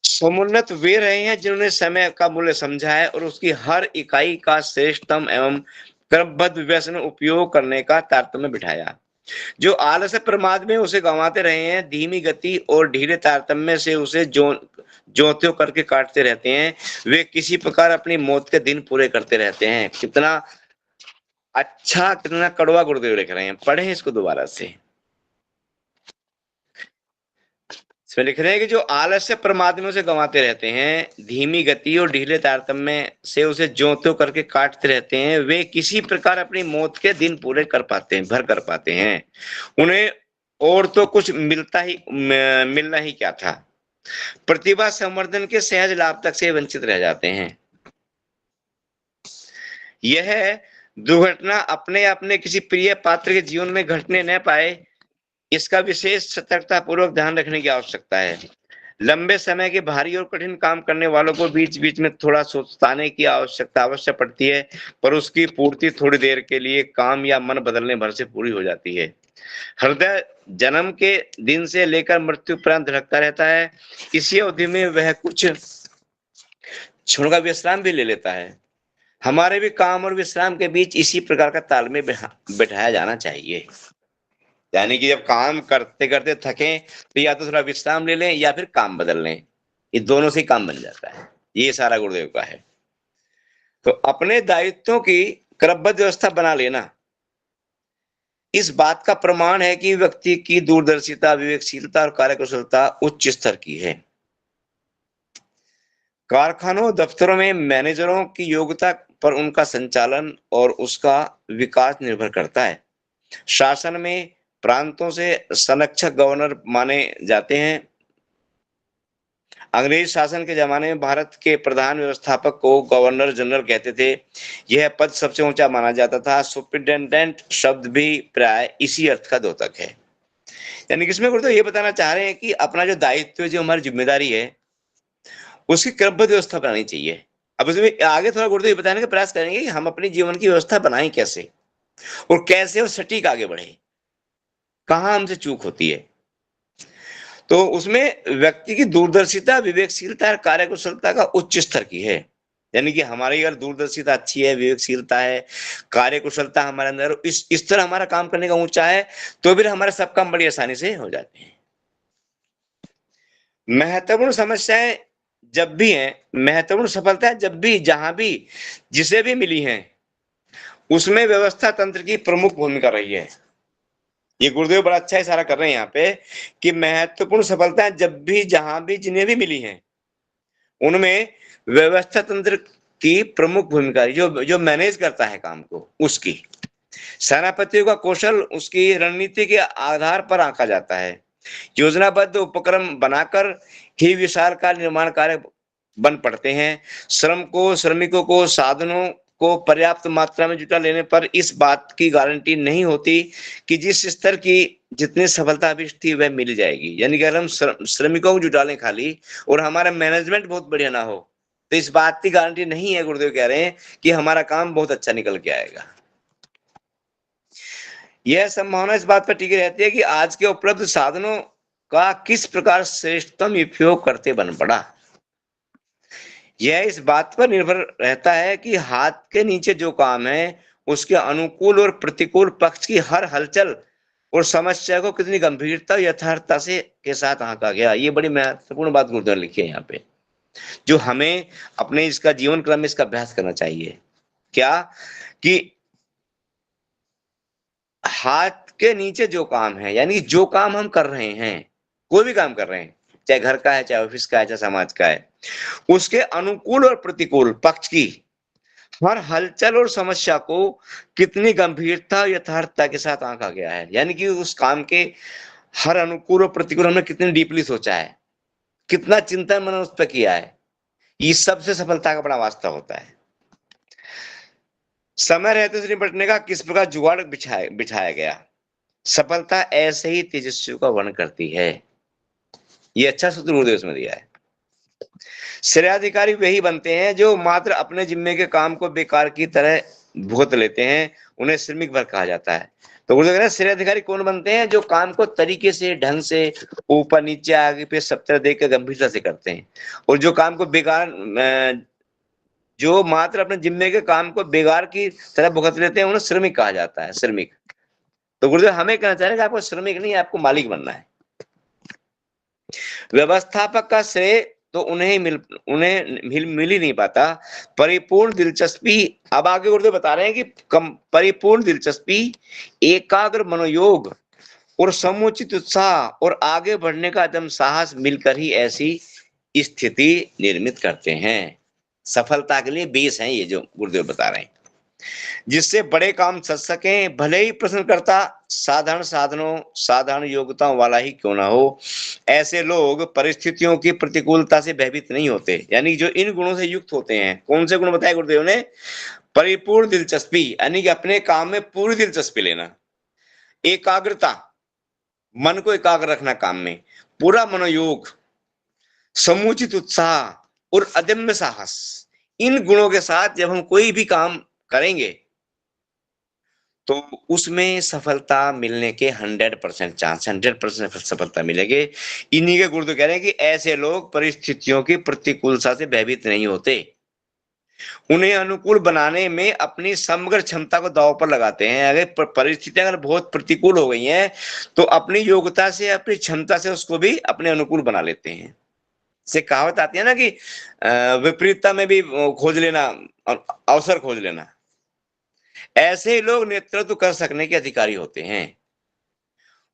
[SPEAKER 2] समुन्नत वे रहे हैं जिन्होंने समय का मूल्य समझा है और उसकी हर इकाई का श्रेष्ठतम एवं क्रमबद्ध व्यसन उपयोग करने का तारतम्य बिठाया। जो आलस्य प्रमाद में उसे गंवाते रहे हैं, धीमी गति और ढीले तारतम्य से उसे ज्यों करके काटते रहते हैं, वे किसी प्रकार अपनी मौत के दिन पूरे करते रहते हैं। कितना अच्छा, कितना कड़वा गुरुदेव लिख रहे हैं, पढ़े इसको दोबारा से। इसमें लिख रहे हैं कि जो आलस्य प्रमाद में उसे गंवाते रहते हैं, धीमी गति और ढीले तारतम्य से उसे ज्यों करके काटते रहते हैं, वे किसी प्रकार अपनी मौत के दिन पूरे कर पाते हैं, भर कर पाते हैं। उन्हें और तो कुछ मिलना ही क्या था। प्रतिभा संवर्धन के सहज लाभ तक से वंचित रह जाते हैं। यह दुर्घटना अपने अपने किसी प्रिय पात्र के जीवन में घटने न पाए, इसका विशेष सतर्कता पूर्वक ध्यान रखने की आवश्यकता है। लंबे समय के भारी और कठिन काम करने वालों को बीच बीच में थोड़ा सोचने की आवश्यकता अवश्य पड़ती है, पर उसकी पूर्ति थोड़ी देर के लिए काम या मन बदलने भर से पूरी हो जाती है। हृदय जन्म के दिन से लेकर मृत्यु पर्यंत धड़कता रहता है। इसी अवधि में वह कुछ क्षणों का विश्राम भी ले लेता है। हमारे भी काम और विश्राम के बीच इसी प्रकार का तालमेल बैठाया जाना चाहिए। यानी कि जब काम करते करते थके तो या तो थोड़ा विश्राम ले लें या फिर काम बदल लें, ये दोनों से ही काम बन जाता है। ये सारा गुरुदेव का है। तो अपने दायित्वों की क्रमबद्ध व्यवस्था बना लेना इस बात का प्रमाण है कि व्यक्ति की दूरदर्शिता, विवेकशीलता और कार्यकुशलता उच्च स्तर की है। कारखानों, दफ्तरों में मैनेजरों की योग्यता पर उनका संचालन और उसका विकास निर्भर करता है। शासन में प्रांतों से संरक्षक गवर्नर माने जाते हैं। अंग्रेज शासन के जमाने में भारत के प्रधान व्यवस्थापक को गवर्नर जनरल कहते थे। यह पद सबसे ऊंचा माना जाता था। सुपरिटेंडेंट शब्द भी प्राय इसी अर्थ का द्योतक है। यानी कि इसमें गुरुदेव ये बताना चाह रहे हैं कि अपना जो दायित्व, जो हमारी जिम्मेदारी है, उसकी क्रमबद्ध व्यवस्था बनानी चाहिए। अब इसमें आगे थोड़ा गुरुदेव बताने का प्रयास करेंगे कि हम अपने जीवन की व्यवस्था बनाएं कैसे और कैसे और सटीक आगे बढ़े, कहाँ हमसे चूक होती है। तो उसमें व्यक्ति की दूरदर्शिता, विवेकशीलता और कार्यकुशलता का उच्च स्तर की है। यानी कि हमारी अगर दूरदर्शिता अच्छी है, विवेकशीलता है, कार्यकुशलता हमारे अंदर इस तरह हमारा काम करने का ऊंचा है, तो फिर हमारे सब काम बड़ी आसानी से हो जाते हैं। महत्वपूर्ण समस्याएं जब भी हैं, महत्वपूर्ण सफलताएं जब भी, जहां भी, जिसे भी मिली हैं, उसमें व्यवस्था तंत्र की प्रमुख भूमिका रही है। ये गुरुदेव बड़ा अच्छा इशारा कर रहे हैं यहाँ पे कि महत्वपूर्ण सफलताएं जब भी, जहां भी, जिन्हें भी मिली हैं, उनमें व्यवस्था तंत्र की प्रमुख भूमिका, जो मैनेज करता है काम को, उसकी। सेनापतियों का कौशल उसकी रणनीति के आधार पर आंका जाता है। योजनाबद्ध उपक्रम बनाकर ही विशाल का निर्माण कार्य बन पड़ते हैं। श्रमिकों को, साधनों को पर्याप्त मात्रा में जुटा लेने पर इस बात की गारंटी नहीं होती कि जिस स्तर की जितनी सफलता अभिष्ट थी वह मिल जाएगी। यानी कि अगर हम श्रमिकों को जुटा लें खाली और हमारा मैनेजमेंट बहुत बढ़िया ना हो, तो इस बात की गारंटी नहीं है, गुरुदेव कह रहे हैं, कि हमारा काम बहुत अच्छा निकल के आएगा। यह संभावना इस बात पर टिकी रहती है कि आज के उपलब्ध साधनों का किस प्रकार श्रेष्ठतम उपयोग करते बन पड़ा। यह इस बात पर निर्भर रहता है कि हाथ के नीचे जो काम है उसके अनुकूल और प्रतिकूल पक्ष की हर हलचल और समस्या को कितनी गंभीरता, यथार्थता से के साथ आंका गया। ये बड़ी महत्वपूर्ण बात गुरुदेव लिखी है यहाँ पे, जो हमें अपने इसका जीवन क्रम में इसका अभ्यास करना चाहिए। क्या कि हाथ के नीचे जो काम है, यानी जो काम हम कर रहे हैं, कोई भी काम कर रहे हैं, चाहे घर का है, चाहे ऑफिस का है, चाहे समाज का है, उसके अनुकूल और प्रतिकूल पक्ष की हर हलचल और समस्या को कितनी गंभीरता, यथार्थता के साथ आंका गया है। यानी कि उस काम के हर अनुकूल और प्रतिकूल हमने कितनी डीपली सोचा है, कितना चिंतन मनन उस पर किया है। इस सबसे सफलता का बड़ा वास्ता होता है। समय रहते से निपटने का किस प्रकार जुगाड़ बिछाया गया, सफलता ऐसे ही तेजस्वी का वर्णन करती है। ये अच्छा सूत्र गुरुदेव इसमें दिया है। श्रेयाधिकारी वही बनते हैं जो मात्र अपने जिम्मे के काम को बेकार की तरह भुगत लेते हैं, उन्हें श्रमिक वर्ग कहा जाता है। तो गुरुदेव कह रहे हैं श्रेयाधिकारी कौन बनते हैं? जो काम को तरीके से, ढंग से, ऊपर नीचे आगे पे सब तरह देख कर गंभीरता से करते हैं, और जो काम को बेकार जो मात्र अपने जिम्मे के काम को बेकार की तरह भुगत लेते हैं, उन्हें श्रमिक कहा जाता है, श्रमिक। तो गुरुदेव हमें कहना चाह रहे हैं कि आपको श्रमिक नहीं, आपको मालिक बनना है। व्यवस्थापक का श्रेय तो उन्हें मिल ही नहीं पाता। परिपूर्ण दिलचस्पी, अब आगे गुरुदेव बता रहे हैं कि परिपूर्ण दिलचस्पी, एकाग्र मनोयोग और समुचित उत्साह और आगे बढ़ने का अदम्य साहस मिलकर ही ऐसी स्थिति निर्मित करते हैं। सफलता के लिए बेस है ये जो गुरुदेव बता रहे हैं, जिससे बड़े काम सज सकें, भले ही प्रश्नकर्ता साधारण साधनों, साधारण योग्यताओं वाला ही क्यों ना हो। ऐसे लोग परिस्थितियों की प्रतिकूलता से भयभीत नहीं होते, यानी जो इन गुणों से युक्त होते हैं। कौन से गुण बताए गुरुदेव ने? परिपूर्ण दिलचस्पी, यानी कि अपने काम में पूरी दिलचस्पी लेना, एकाग्रता, मन को एकाग्र रखना काम में, पूरा मनोयोग, समुचित उत्साह और अदम्य साहस। इन गुणों के साथ जब हम कोई भी काम करेंगे तो उसमें सफलता मिलने के 100% चांस, 100% सफलता मिलेगी। इन्हीं के गुरु तो कह रहे हैं कि ऐसे लोग परिस्थितियों की प्रतिकूलता से भयभीत नहीं होते, उन्हें अनुकूल बनाने में अपनी समग्र क्षमता को दांव पर लगाते हैं। अगर परिस्थितियां अगर बहुत प्रतिकूल हो गई हैं तो अपनी योग्यता से, अपनी क्षमता से उसको भी अपने अनुकूल बना लेते हैं। से कहावत आती है ना कि विपरीतता में भी खोज लेना, अवसर खोज लेना। ऐसे लोग नेतृत्व कर सकने के अधिकारी होते हैं।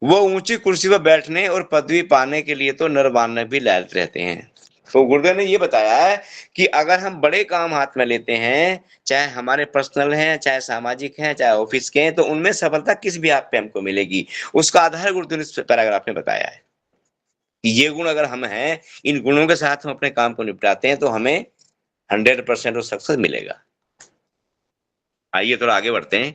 [SPEAKER 2] वो ऊंची कुर्सी पर बैठने और पदवी पाने के लिए तो नरवाने भी लायक रहते हैं। तो गुरुदेव ने ये बताया है कि अगर हम बड़े काम हाथ में लेते हैं, चाहे हमारे पर्सनल हैं, चाहे सामाजिक हैं, चाहे ऑफिस के हैं, तो उनमें सफलता किस भी आप पे हमको मिलेगी। उसका आधार गुरुदेव ने इस पैराग्राफ में बताया है कि ये गुण अगर हम हैं, इन गुणों के साथ हम अपने काम को निपटाते हैं तो हमें 100% सक्सेस मिलेगा। आइए थोड़ा आगे बढ़ते हैं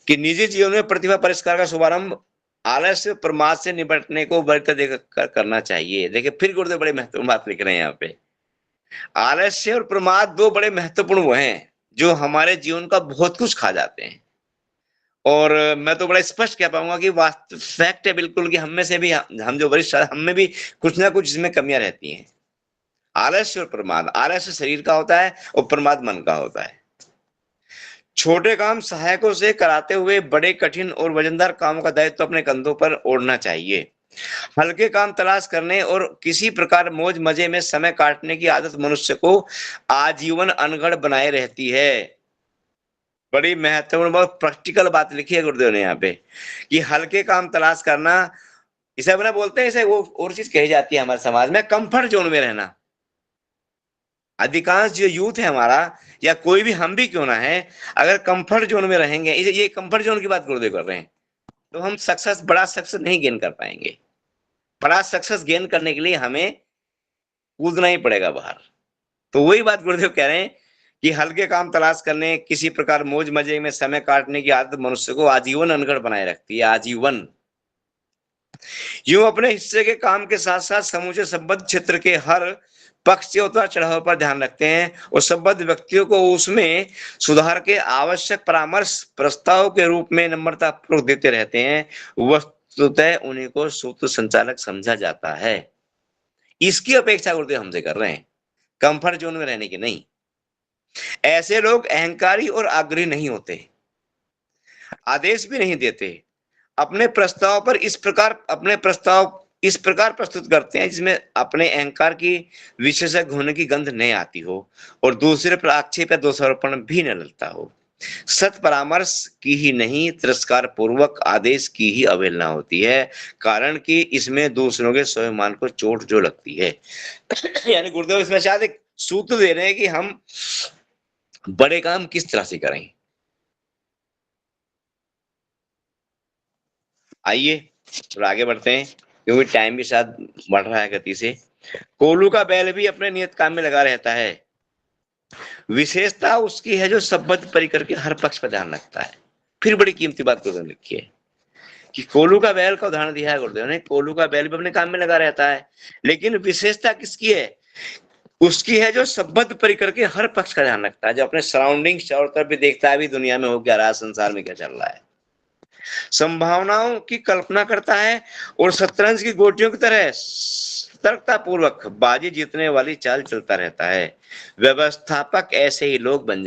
[SPEAKER 2] कि निजी जीवन में प्रतिभा परिष्कार का शुभारंभ आलस्य प्रमाद से निपटने को वरीयता देकर करना चाहिए। देखिए फिर गुरुदेव बड़े महत्वपूर्ण बात लिख रहे हैं यहाँ पे। आलस्य और प्रमाद दो बड़े महत्वपूर्ण वो हैं जो हमारे जीवन का बहुत कुछ खा जाते हैं, और मैं तो बड़ा स्पष्ट कह पाऊंगा कि वास्तव फैक्ट है बिल्कुल कि हम में से भी, हम जो वरिष्ठ, हम में भी कुछ ना कुछ इसमें कमियां रहती हैं। आलस्य और प्रमाद, आलस्य शरीर का होता है और प्रमाद मन का होता है। छोटे काम सहायकों से कराते हुए बड़े कठिन और वजनदार कामों का दायित्व अपने कंधों पर ओढ़ना चाहिए। हल्के काम तलाश करने और किसी प्रकार मौज मजे में समय काटने की आदत मनुष्य को आजीवन अनगढ़ बनाए रहती है। बड़ी महत्वपूर्ण, बहुत प्रैक्टिकल बात लिखी है गुरुदेव ने यहाँ पे कि हल्के काम तलाश करना, इसे अपना बोलते हैं, इसे वो और चीज कही जाती है हमारे समाज में, कंफर्ट जोन में रहना। अधिकांश जो यूथ है हमारा, या कोई भी हम भी क्यों ना है, अगर कंफर्ट जोन में रहेंगे, ये कंफर्ट जोन की बात गुरुदेव कर रहे हैं, तो हम सक्सेस, बड़ा सक्सेस नहीं गेन कर पाएंगे। बड़ा सक्सेस गेन करने के लिए हमें कूदना ही पड़ेगा बाहर। तो वही बात गुरुदेव कह रहे हैं कि हल्के काम तलाश करने, किसी प्रकार मौज मजे में समय काटने की आदत मनुष्य को आजीवन अनगढ़ बनाए रखती है, आजीवन। यूं अपने हिस्से के काम के साथ साथ समूचे संबद्ध क्षेत्र के हर पक्ष से उतार चढ़ाव पर ध्यान रखते हैं और संबद्ध व्यक्तियों को उसमें सुधार के आवश्यक परामर्श प्रस्ताव के रूप में नम्रता पूर्वक देते रहते हैं। वस्तुतः उन्हीं को सूत्र संचालक समझा जाता है। इसकी अपेक्षा गुरुदेव हमसे कर रहे हैं, कंफर्ट जोन में रहने की नहीं। ऐसे लोग अहंकारी और आग्रही नहीं होते, आदेश भी नहीं देते, अपने प्रस्ताव इस प्रकार प्रस्तुत करते हैं जिसमें अपने अहंकार की विशेषज्ञ होने की गंध नहीं आती हो और दूसरे पर आक्षेप या दोषारोपण भी न लगता हो। सत परामर्श की ही नहीं, तिरस्कार पूर्वक आदेश की ही अवहेलना होती है, कारण कि इसमें दूसरों के स्वाभिमान को चोट जो लगती है। यानी गुरुदेव इसमें शायद एक सूत्र दे रहे हैं कि हम बड़े काम किस तरह से करें। आइए थोड़ा आगे बढ़ते हैं क्योंकि टाइम भी शायद बढ़ रहा है गति से। कोल्हू का बैल भी अपने नियत काम में लगा रहता है। विशेषता उसकी है जो संबद्ध परिकर के हर पक्ष पर ध्यान रखता है। फिर बड़ी कीमती बात गुरुदेव ने लिखी है कि कोल्हू का बैल का उदाहरण दिया है गुरुदेव ने। कोल्हू का बैल भी अपने काम में लगा रहता है, लेकिन विशेषता किसकी है? उसकी है जो संबद्ध परिकर के हर पक्ष का ध्यान रखता है, जो अपने सराउंडिंग चारों तरफ भी देखता है, भी दुनिया में हो क्या रहा है, संसार में क्या चल रहा है, संभावनाओं की कल्पना करता है और शतरंज की गोटियों की तरह सतर्कता पूर्वक बाजी जीतने वाली चाल चलता रहता है। व्यवस्थापक ऐसे ही लोग बन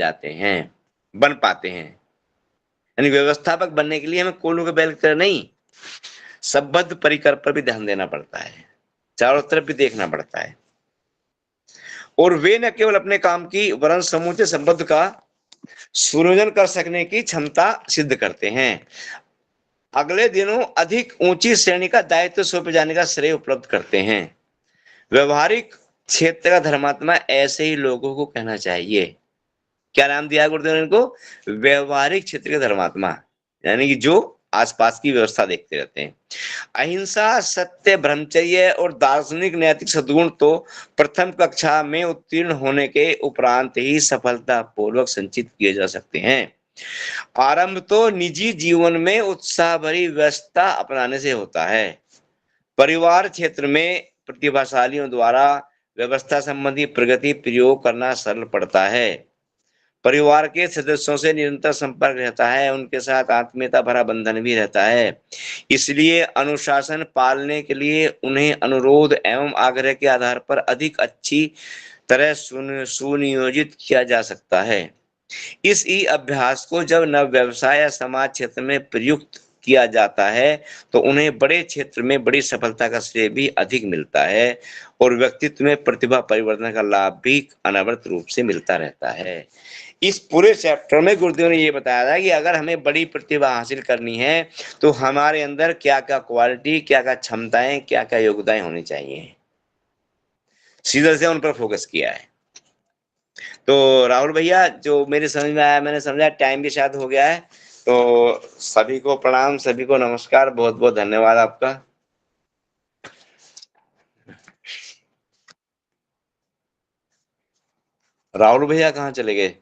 [SPEAKER 2] पाते हैं। यानी व्यवस्थापक बनने के लिए हमें कोल्हू के बैल की तरह नहीं, संबद्ध परिकर पर भी ध्यान देना पड़ता है, चारों तरफ भी देखना पड़ता है। और वे न केवल अपने काम की वरन समूचे संबद्ध का सुनियोजन कर सकने की क्षमता सिद्ध करते हैं। अगले दिनों अधिक ऊंची श्रेणी का दायित्व सौंपे जाने का श्रेय उपलब्ध करते हैं। व्यवहारिक क्षेत्र का धर्मात्मा ऐसे ही लोगों को कहना चाहिए। क्या नाम दिया गुरुदेव ने इनको? व्यवहारिक क्षेत्र के धर्मात्मा, यानी कि जो आसपास की व्यवस्था देखते रहते हैं। अहिंसा, सत्य, ब्रह्मचर्य और दार्शनिक नैतिक सद्गुण तो प्रथम कक्षा में उत्तीर्ण होने के उपरांत ही सफलता पूर्वक संचित किए जा सकते हैं। आरंभ तो निजी जीवन में उत्साह भरी व्यस्तता अपनाने से होता है। परिवार क्षेत्र में प्रतिभाशालियों द्वारा व्यवस्था संबंधी प्रगति प्रयोग करना सरल पड़ता है। परिवार के सदस्यों से निरंतर संपर्क रहता है, उनके साथ आत्मीयता भरा बंधन भी रहता है। इसलिए अनुशासन पालने के लिए उन्हें अनुरोध एवं आग्रह के आधार पर अधिक अच्छी तरह सुनियोजित किया जा सकता है। इस ई अभ्यास को जब नव व्यवसाय या समाज क्षेत्र में प्रयुक्त किया जाता है तो उन्हें बड़े क्षेत्र में बड़ी सफलता का श्रेय भी अधिक मिलता है और व्यक्तित्व में प्रतिभा परिवर्तन का लाभ भी अनवरत रूप से मिलता रहता है। इस पूरे चैप्टर में गुरुदेव ने ये बताया था कि अगर हमें बड़ी प्रतिभा हासिल करनी है तो हमारे अंदर क्या क्या क्वालिटी, क्या क्या क्षमताएं, क्या क्या योग्यताएं होनी चाहिए, सीधा से उन पर फोकस किया है। तो राहुल भैया, जो मेरे समझ में आया, मैंने समझा टाइम भी शायद हो गया है, तो सभी को प्रणाम, सभी को नमस्कार, बहुत बहुत धन्यवाद आपका। राहुल भैया कहाँ चले गए?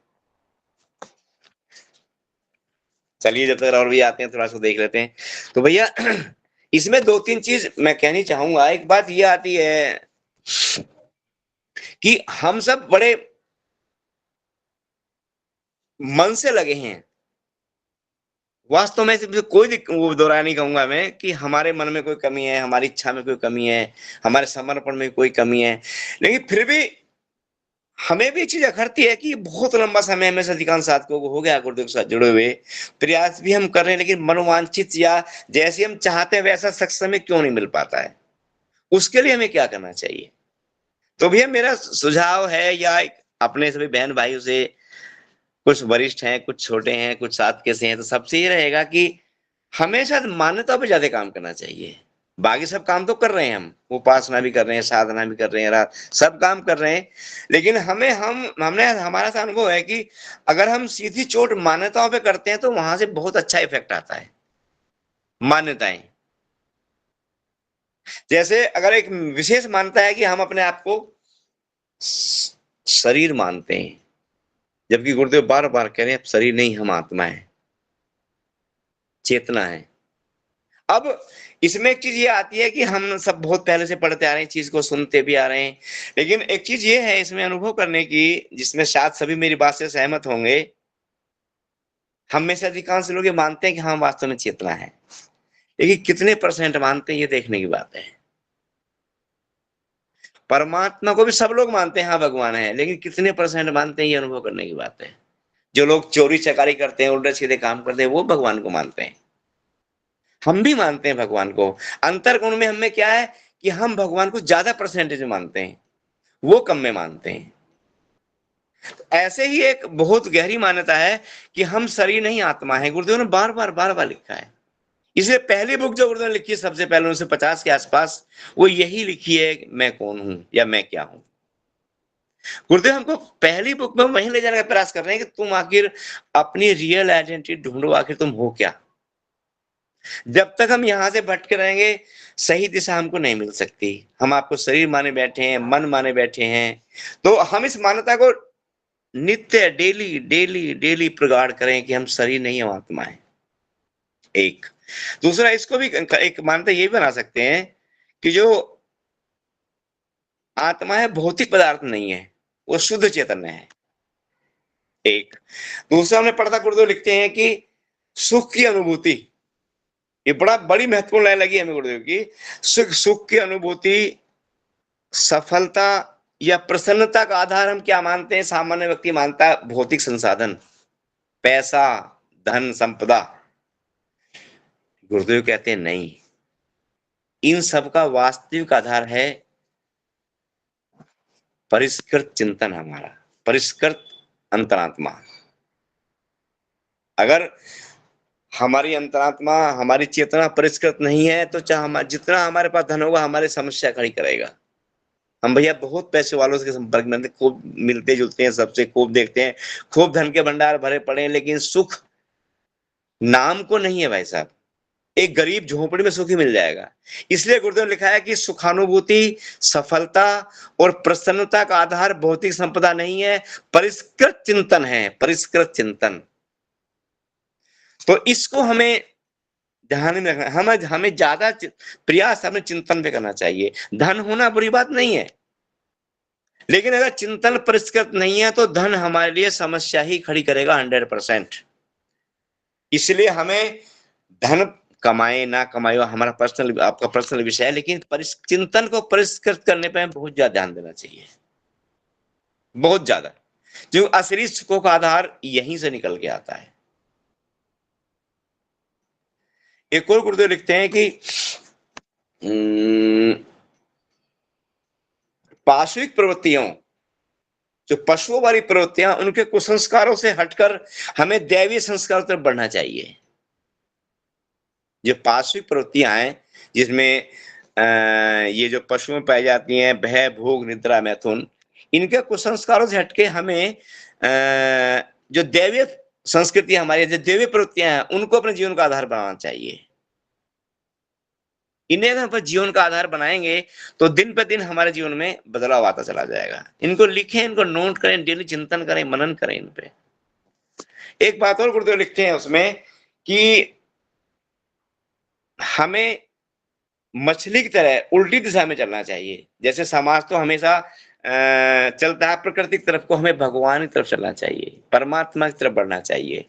[SPEAKER 2] चलिए, जब तक राहुल भैया आते हैं थोड़ा सा देख लेते हैं। तो भैया इसमें दो तीन चीज मैं कहनी चाहूंगा। एक बात ये आती है कि हम सब बड़े मन से लगे हैं। वास्तव में कोई वो दोहराया नहीं कहूंगा मैं कि हमारे मन में कोई कमी है, हमारी इच्छा में कोई कमी है, हमारे समर्पण में कोई कमी है, लेकिन फिर भी हमें भी चीज अखरती है कि बहुत लंबा समय हमें अधिकांश साथियों को हो गया गुरुदेव के साथ जुड़े हुए, प्रयास भी हम कर रहे हैं, लेकिन मनोवांछित या जैसे हम चाहते हैं वैसा सक्सेस हमें क्यों नहीं मिल पाता है। उसके लिए हमें क्या करना चाहिए? तो भैया मेरा सुझाव है, या अपने सभी बहन भाइयों से, कुछ वरिष्ठ हैं, कुछ छोटे हैं, कुछ साथ के से हैं, तो सबसे ये रहेगा कि हमेशा मान्यता पे ज्यादा काम करना चाहिए। बाकी सब काम तो कर रहे हैं, हम उपासना भी कर रहे हैं, साधना भी कर रहे हैं, रात सब काम कर रहे हैं, लेकिन हमने हमारा सा अनुभव है कि अगर हम सीधी चोट मान्यताओं पे करते हैं तो वहां से बहुत अच्छा इफेक्ट आता है। मान्यताएं जैसे अगर एक विशेष मान्यता है कि हम अपने आप को शरीर मानते हैं, जबकि गुरुदेव बार बार कह रहे हैं शरीर नहीं, हम आत्मा है, चेतना है। अब इसमें एक चीज ये आती है कि हम सब बहुत पहले से पढ़ते आ रहे हैं, चीज को सुनते भी आ रहे हैं, लेकिन एक चीज ये है इसमें अनुभव करने की, जिसमें शायद सभी मेरी बात से सहमत होंगे। हम में से अधिकांश लोग ये मानते हैं कि हाँ वास्तव में चेतना है, लेकिन कितने परसेंट मानते हैं ये देखने की बात है। परमात्मा को भी सब लोग मानते हैं, हाँ भगवान है, लेकिन कितने परसेंट मानते हैं ये अनुभव करने की बात है। जो लोग चोरी चकारी करते हैं, उल्टे सीधे काम करते हैं, वो भगवान को मानते हैं। हम भी मानते हैं भगवान को। अंतर गुण में हमें क्या है कि हम भगवान को ज्यादा परसेंटेज में मानते हैं, वो कम में मानते हैं। ऐसे ही एक बहुत गहरी मान्यता है कि हम शरीर नहीं आत्मा है। गुरुदेव ने बार बार लिखा है। इसलिए पहली बुक जो गुरुदेव ने लिखी है सबसे पहले 1950 के आसपास, वो यही लिखी है मैं कौन हूं या मैं क्या हूं। गुरुदेव हमको पहली बुक में वहीं ले जाने का प्रयास कर रहे हैं कि तुम आखिर अपनी रियल आइडेंटिटी ढूंढो, आखिर तुम हो क्या। जब तक हम यहां से भटके रहेंगे सही दिशा हमको नहीं मिल सकती। हम आपको शरीर माने बैठे हैं, मन माने बैठे हैं, तो हम इस मान्यता को नित्य डेली डेली डेली प्रगाढ़ करें कि हम शरीर नहीं, हम आत्मा है। एक दूसरा, इसको भी एक मान्यता ये बना सकते हैं कि जो आत्मा है, भौतिक पदार्थ नहीं है, वो शुद्ध चैतन्य है। एक दूसरा हमने पढ़ा था, गुरुदेव लिखते हैं कि सुख की अनुभूति, ये बड़ी महत्वपूर्ण लाइन लगी हमें गुरुदेव की। सुख की अनुभूति, सफलता या प्रसन्नता का आधार हम क्या मानते हैं? सामान्य व्यक्ति मानता है भौतिक संसाधन, पैसा, धन, संपदा। गुरुदेव कहते हैं नहीं, इन सब का वास्तविक आधार है परिष्कृत चिंतन, हमारा परिष्कृत अंतरात्मा। अगर हमारी अंतरात्मा, हमारी चेतना परिष्कृत नहीं है तो चाहे जितना हमारे पास धन होगा, हमारी समस्या खड़ी करेगा। हम भैया बहुत पैसे वालों के संपर्क में खूब मिलते जुलते हैं, सबसे खूब देखते हैं, खूब धन के भंडार भरे पड़े हैं, लेकिन सुख नाम को नहीं है भाई साहब। एक गरीब झोपड़ी में सुखी मिल जाएगा। इसलिए गुरुदेव ने लिखा है कि सुखानुभूति, सफलता और प्रसन्नता का आधार भौतिक संपदा नहीं है, परिष्कृत चिंतन है, परिष्कृत चिंतन। तो इसको हमें ध्यान में रखना, हमें ज्यादा प्रयास अपने चिंतन पे करना चाहिए। धन होना बुरी बात नहीं है, लेकिन अगर चिंतन परिष्कृत नहीं है तो धन हमारे लिए समस्या ही खड़ी करेगा 100%। इसलिए हमें धन कमाए ना कमाए हमारा पर्सनल, आपका पर्सनल विषय है, लेकिन चिंतन को परिष्कृत करने पर बहुत ज्यादा ध्यान देना चाहिए, बहुत ज्यादा, जो असली सुखों का आधार यहीं से निकल के आता है। एक और गुरुदेव लिखते हैं कि पाशविक प्रवृत्तियों, जो पशुओं वाली प्रवृत्तियां, उनके कुसंस्कारों से हटकर हमें दैवीय संस्कार तरफ बढ़ना चाहिए। जो पाशविक प्रवृत्तियां हैं, जिसमें ये जो पशुओं में पाई जाती हैं, भय, भोग, निद्रा, मैथुन, इनके कुसंस्कारों से हटके हमें जो दैवीय संस्कृति हमारी, जो दैवीय प्रवृत्तियां हैं, उनको अपने जीवन का आधार बनाना चाहिए। इन्हें अगर हम जीवन का आधार बनाएंगे तो दिन पे दिन हमारे जीवन में बदलाव आता चला जाएगा। इनको लिखें, इनको नोट करें, डेली चिंतन करें, मनन करें इन पे। एक बात और गुरुदेव लिखते हैं उसमें कि हमें मछली की तरह उल्टी दिशा में चलना चाहिए। जैसे समाज तो हमेशा चलता है प्रकृति की तरफ, को हमें भगवान की तरफ चलना चाहिए, परमात्मा की तरफ बढ़ना चाहिए।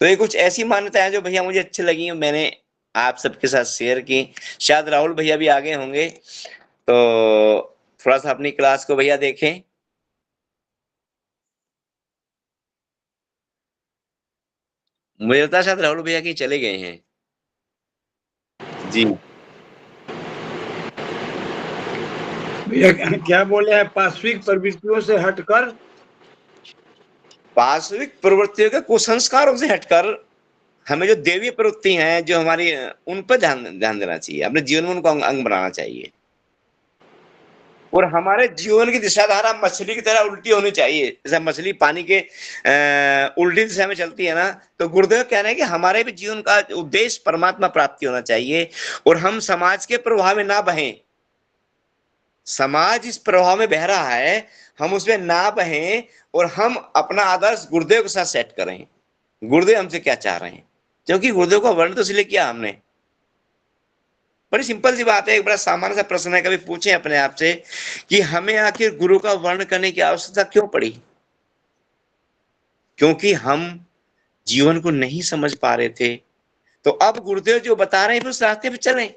[SPEAKER 2] तो ये कुछ ऐसी मान्यताएं जो भैया मुझे अच्छी लगी, मैंने आप सबके साथ शेयर की। शायद राहुल भैया भी आगे होंगे, तो थोड़ा सा अपनी क्लास को भैया देखें। मुझे लगता है शायद राहुल भैया की चले गए हैं जी।
[SPEAKER 3] भैया क्या बोले हैं? पाश्विक प्रवृत्तियों से हटकर,
[SPEAKER 2] पाश्विक प्रवृत्तियों के कुसंस्कारों से हटकर हमें जो देवी प्रवृत्ति हैं, जो हमारी, उन पर ध्यान देना चाहिए, अपने जीवन में उनको अंग बनाना चाहिए। और हमारे जीवन की दिशाधारा मछली की तरह उल्टी होनी चाहिए। जैसे मछली पानी के उल्टी दिशा में चलती है ना, तो गुरुदेव कह रहे हैं कि हमारे भी जीवन का उद्देश्य परमात्मा प्राप्ति होना चाहिए, और हम समाज के प्रभाव में ना बहें। समाज इस प्रभाव में बह रहा है, हम उसमें ना बहें, और हम अपना आदर्श गुरुदेव के साथ सेट करें। गुरुदेव हमसे क्या चाह रहे हैं, क्योंकि गुरुदेव का वर्ण तो इसलिए किया हमने। बड़ी सिंपल सी बात है, एक बड़ा सामान्य सा प्रश्न है, कभी पूछें अपने आप से कि हमें आखिर गुरु का वर्ण करने की आवश्यकता क्यों पड़ी? क्योंकि हम जीवन को नहीं समझ पा रहे थे। तो अब गुरुदेव जो बता रहे हैं उस रास्ते पे चलें।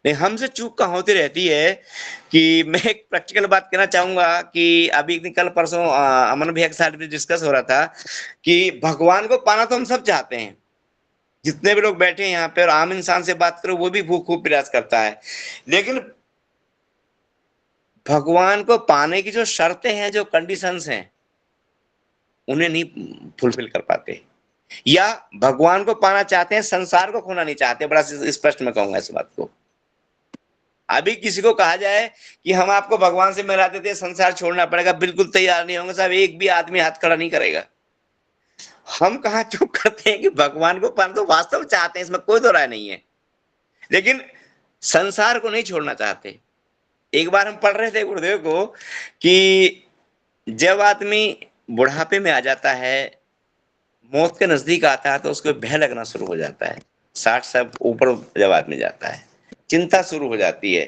[SPEAKER 2] नहीं, हमसे चूक कहाँ होती रहती है कि मैं एक प्रैक्टिकल बात कहना चाहूंगा कि अभी एक दिन कल परसों अमन भैया के साथ भी डिस्कस हो रहा था कि भगवान को पाना तो हम सब चाहते हैं, जितने भी लोग बैठे हैं यहाँ पे, और आम इंसान से बात करो वो भी खूब प्रयास करता है, लेकिन भगवान को पाने की जो शर्तें हैं, जो कंडीशंस हैं, उन्हें नहीं फुलफिल कर पाते। या भगवान को पाना चाहते हैं, संसार को खोना नहीं चाहते। बड़ा स्पष्ट मैं कहूंगा इस बात को। अभी किसी को कहा जाए कि हम आपको भगवान से मिला देते हैं, संसार छोड़ना पड़ेगा, बिल्कुल तैयार नहीं होंगे साहब, एक भी आदमी हाथ खड़ा नहीं करेगा। हम कहाँ चुप करते हैं कि भगवान को पाना तो वास्तव चाहते हैं, इसमें कोई दो राय नहीं है, लेकिन संसार को नहीं छोड़ना चाहते। एक बार हम पढ़ रहे थे गुरुदेव को कि जब आदमी बुढ़ापे में आ जाता है, मौत के नजदीक आता है, तो उसको भय लगना शुरू हो जाता है। 60 साल ऊपर जब आदमी जाता है, चिंता शुरू हो जाती है,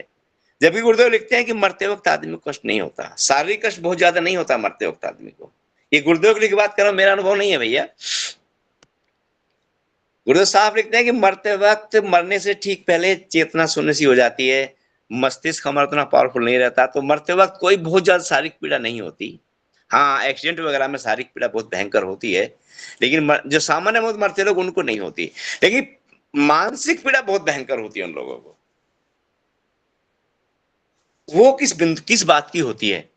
[SPEAKER 2] जबकि गुरुदेव लिखते हैं कि मरते वक्त आदमी को कष्ट नहीं होता, शारीरिक कष्ट बहुत ज्यादा नहीं होता मरते वक्त आदमी को। ये गुरुदेव की बात कर रहा हूं, मेरा अनुभव नहीं है भैया। गुरुदेव साहब लिखते हैं कि मरते वक्त, मरने से ठीक पहले चेतना शून्य सी हो जाती है, मस्तिष्क हमारा उतना पावरफुल नहीं रहता, तो मरते वक्त कोई बहुत ज्यादा शारीरिक पीड़ा नहीं होती। हाँ, एक्सीडेंट वगैरह में शारीरिक पीड़ा बहुत भयंकर होती है, लेकिन जो सामान्य मौत मरते लोग उनको नहीं होती, लेकिन मानसिक पीड़ा बहुत भयंकर होती है उन लोगों को। वो किस बात की होती है?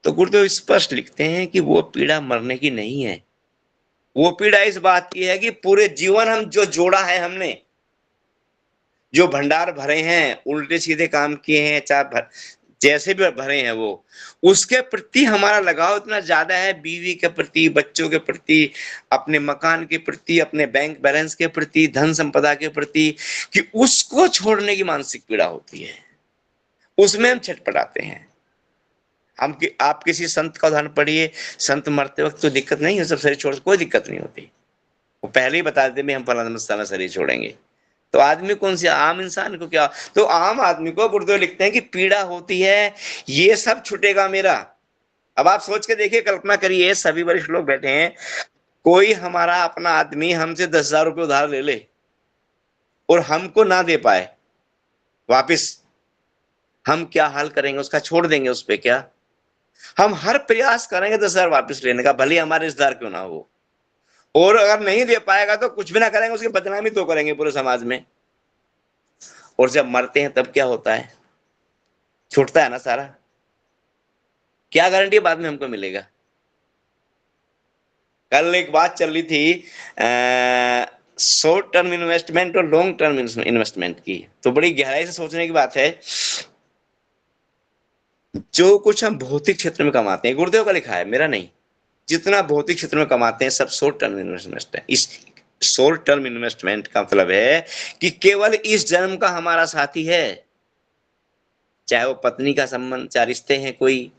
[SPEAKER 2] तो गुरुदेव स्पष्ट लिखते हैं कि वो पीड़ा मरने की नहीं है, वो पीड़ा इस बात की है कि पूरे जीवन हम जो जोड़ा है, हमने जो भंडार भरे हैं, उल्टे सीधे काम किए हैं, चाहे जैसे भी भरे हैं, वो उसके प्रति हमारा लगाव इतना ज्यादा है, बीवी के प्रति, बच्चों के प्रति, अपने मकान के प्रति, अपने बैंक बैलेंस के प्रति, धन संपदा के प्रति, कि उसको छोड़ने की मानसिक पीड़ा होती है, उसमें हम छटपटाते हैं। आप किसी संत का उदाहरण पढ़िए, संत मरते वक्त तो दिक्कत नहीं है, सब शरीर छोड़, कोई दिक्कत नहीं होती, वो पहले ही बता देते हम फलाना शरीर छोड़ेंगे। तो आदमी कौन सी, आम इंसान को क्या, तो आम आदमी को गुरुदेव लिखते हैं कि पीड़ा होती है, ये सब छूटेगा मेरा। अब आप सोच के देखिए, कल्पना करिए, सभी वरिष्ठ लोग बैठे हैं, कोई हमारा अपना आदमी हमसे 10,000 रुपये उधार ले ले और हमको ना दे पाए वापिस, हम क्या हाल करेंगे उसका? छोड़ देंगे उस पे क्या? हम हर प्रयास करेंगे 10,000 वापस लेने का, भले हमारे रिश्तेदार क्यों ना हो, और अगर नहीं दे पाएगा तो कुछ भी ना करेंगे, उसकी बदनामी तो करेंगे पूरे समाज में। और जब मरते हैं तब क्या होता है? छूटता है ना सारा, क्या गारंटी बाद में हमको मिलेगा? कल एक बात चल रही थी शॉर्ट टर्म इन्वेस्टमेंट और लॉन्ग टर्म इन्वेस्टमेंट की, तो बड़ी गहराई से सोचने की बात है। जो कुछ हम भौतिक क्षेत्र में कमाते हैं, गुरुदेव का लिखा है, मेरा नहीं, जितना भौतिक क्षेत्र में कमाते हैं सब शॉर्ट टर्म इन्वेस्टमेंट है। इस शॉर्ट टर्म इन्वेस्टमेंट का मतलब है कि केवल इस जन्म का हमारा साथी है, चाहे वो पत्नी का संबंध, चाहे रिश्ते हैं कोई,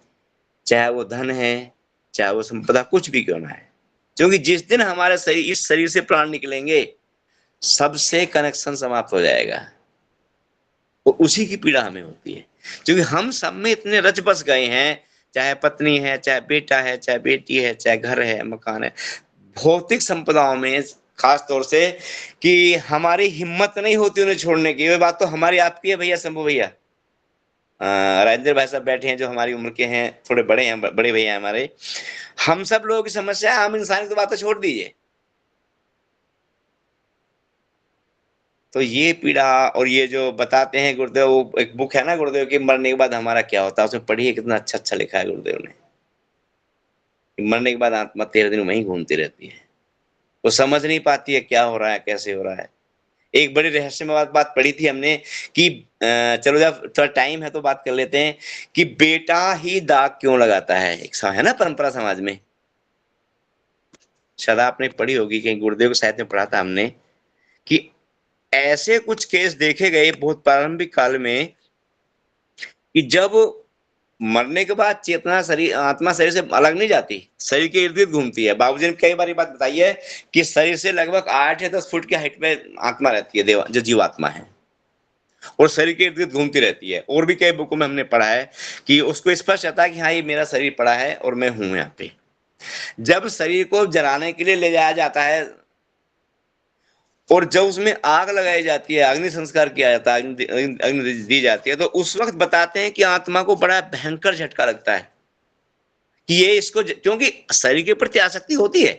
[SPEAKER 2] चाहे वो धन है, चाहे वो संपदा, कुछ भी क्यों ना है, क्योंकि जिस दिन हमारे इस शरीर से प्राण निकलेंगे, सबसे कनेक्शन समाप्त हो जाएगा, तो उसी की पीड़ा हमें होती है, क्योंकि हम सब में इतने रच बस गए हैं, चाहे पत्नी है, चाहे बेटा है, चाहे बेटी है, चाहे घर है, मकान है, भौतिक संपदाओं में खास तौर से, कि हमारी हिम्मत नहीं होती उन्हें छोड़ने की। ये बात तो हमारी आपकी है भैया, शंभू भैया, राजेंद्र भाई साहब बैठे हैं जो हमारी उम्र के हैं, थोड़े बड़े हैं, बड़े भैया हमारे, हम सब लोगों की समस्या है, आम इंसान की तो बात छोड़ दीजिए। तो ये पीड़ा, और ये जो बताते हैं गुरुदेव, वो एक बुक है ना गुरुदेव की, मरने के बाद हमारा क्या होता है, उसमें पढ़िए कितना अच्छा अच्छा लिखा है गुरुदेव ने। मरने के बाद आत्मा 13 दिन वहीं घूमती रहती है, वो समझ नहीं पाती है क्या हो रहा है, कैसे हो रहा है। एक बड़ी रहस्यमय बात पढ़ी थी हमने कि चलो जब थोड़ा टाइम है तो बात कर लेते हैं, कि बेटा ही दाग क्यों लगाता है, एक है ना परंपरा समाज में, शायद आपने पढ़ी होगी, कहीं गुरुदेव के साहित्य में पढ़ा था हमने, कि ऐसे कुछ केस देखे गए बहुत प्रारंभिक काल में, कि जब मरने के बाद चेतना शरीर, आत्मा शरीर से अलग नहीं जाती, शरीर के इर्द गिर्द घूमती है। बाबूजी ने कई बार ये बात बताई है कि शरीर से लगभग 8 या 10 फुट की हाइट में आत्मा रहती है, देवा जो जीवात्मा है, और शरीर के इर्द गिर्द घूमती रहती है। और भी कई बुकों में हमने पढ़ा है कि उसको स्पष्ट रहता है कि हाँ, ये मेरा शरीर पड़ा है और मैं हूं यहाँ पे। जब शरीर को जलाने के लिए ले जाया जाता है, और जब उसमें आग लगाई जाती है, अग्नि संस्कार किया जाता है, अग्नि दी जाती है, तो उस वक्त बताते हैं कि आत्मा को बड़ा भयंकर झटका लगता है, कि ये इसको, क्योंकि शरीर के प्रति आसक्ति होती है,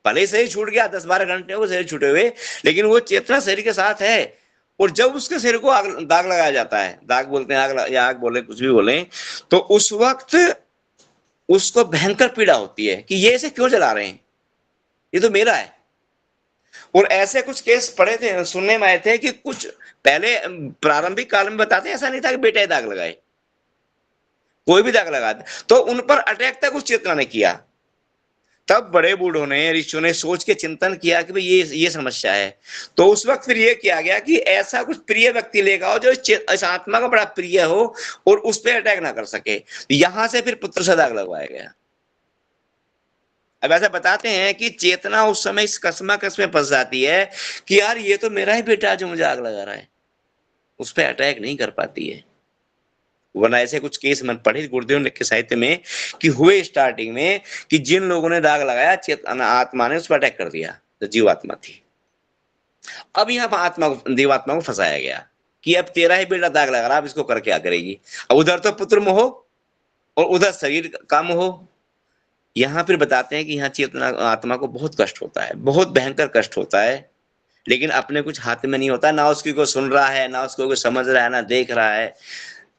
[SPEAKER 2] भले ही शरीर छूट गया, 10-12 घंटे हो शरीर छूटे हुए, लेकिन वो चेतना शरीर के साथ है। और जब उसके शरीर को दाग लगाया जाता है, दाग बोलते हैं आग, या आग बोले, कुछ भी बोले, तो उस वक्त उसको भयंकर पीड़ा होती है कि ये इसे क्यों जला रहे हैं, ये तो मेरा है। और ऐसे कुछ केस पड़े थे, सुनने में आए थे कि कुछ पहले प्रारंभिक काल में बताते हैं, ऐसा नहीं था कि बेटा दाग लगाए, कोई भी दाग लगा दे, तो उन पर अटैक तक उस चेतना ने किया। तब बड़े बूढ़ों ने, ऋषियों ने सोच के चिंतन किया कि भाई ये समस्या है, तो उस वक्त फिर ये किया गया कि ऐसा कुछ प्रिय व्यक्ति लेगा हो जो इस आत्मा का बड़ा प्रिय हो और उस पर अटैक ना कर सके। यहां से फिर पुत्र से दाग लगवाया गया। अब ऐसा बताते हैं कि चेतना उस समय इस कसमाकस में फंस जाती है कि यार ये तो मेरा ही बेटा जो मुझे आग लगा रहा है, उस पर अटैक नहीं कर पाती है। वरना ऐसे कुछ केस मैंने पढ़े गुरुदेव ने के साहित्य में कि हुए स्टार्टिंग में कि जिन लोगों ने दाग लगाया चेतना आत्मा ने उस पर अटैक कर दिया, तो जीवात्मा थी। अब यहाँ पर आत्मा को देवात्मा को फंसाया गया कि अब तेरा ही बेटा दाग लगा रहा, अब इसको कर क्या करेगी। अब उधर तो पुत्र मोह और उधर शरीर का मोह। यहाँ फिर बताते हैं कि यहाँ चेतना आत्मा को बहुत कष्ट होता है, बहुत भयंकर कष्ट होता है, लेकिन अपने कुछ हाथ में नहीं होता, ना उसकी कोई सुन रहा है, ना उसको कोई समझ रहा है, ना देख रहा है।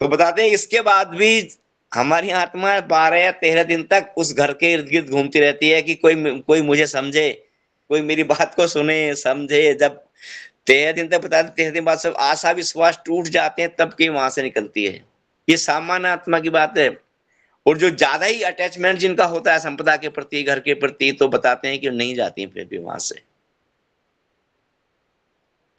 [SPEAKER 2] तो बताते हैं इसके बाद भी हमारी आत्मा 12 या 13 दिन तक उस घर के इर्द गिर्द घूमती रहती है कि कोई मुझे समझे, कोई मेरी बात को सुने समझे। जब 13 दिन तक बताते 13 दिन बाद सब आशा विश्वास टूट जाते हैं, तब की वहां से निकलती है। ये सामान्य आत्मा की बात है। और जो ज्यादा ही अटैचमेंट जिनका होता है संपदा के प्रति, घर के प्रति, तो बताते हैं कि नहीं जाती हैं फिर भी वहां से,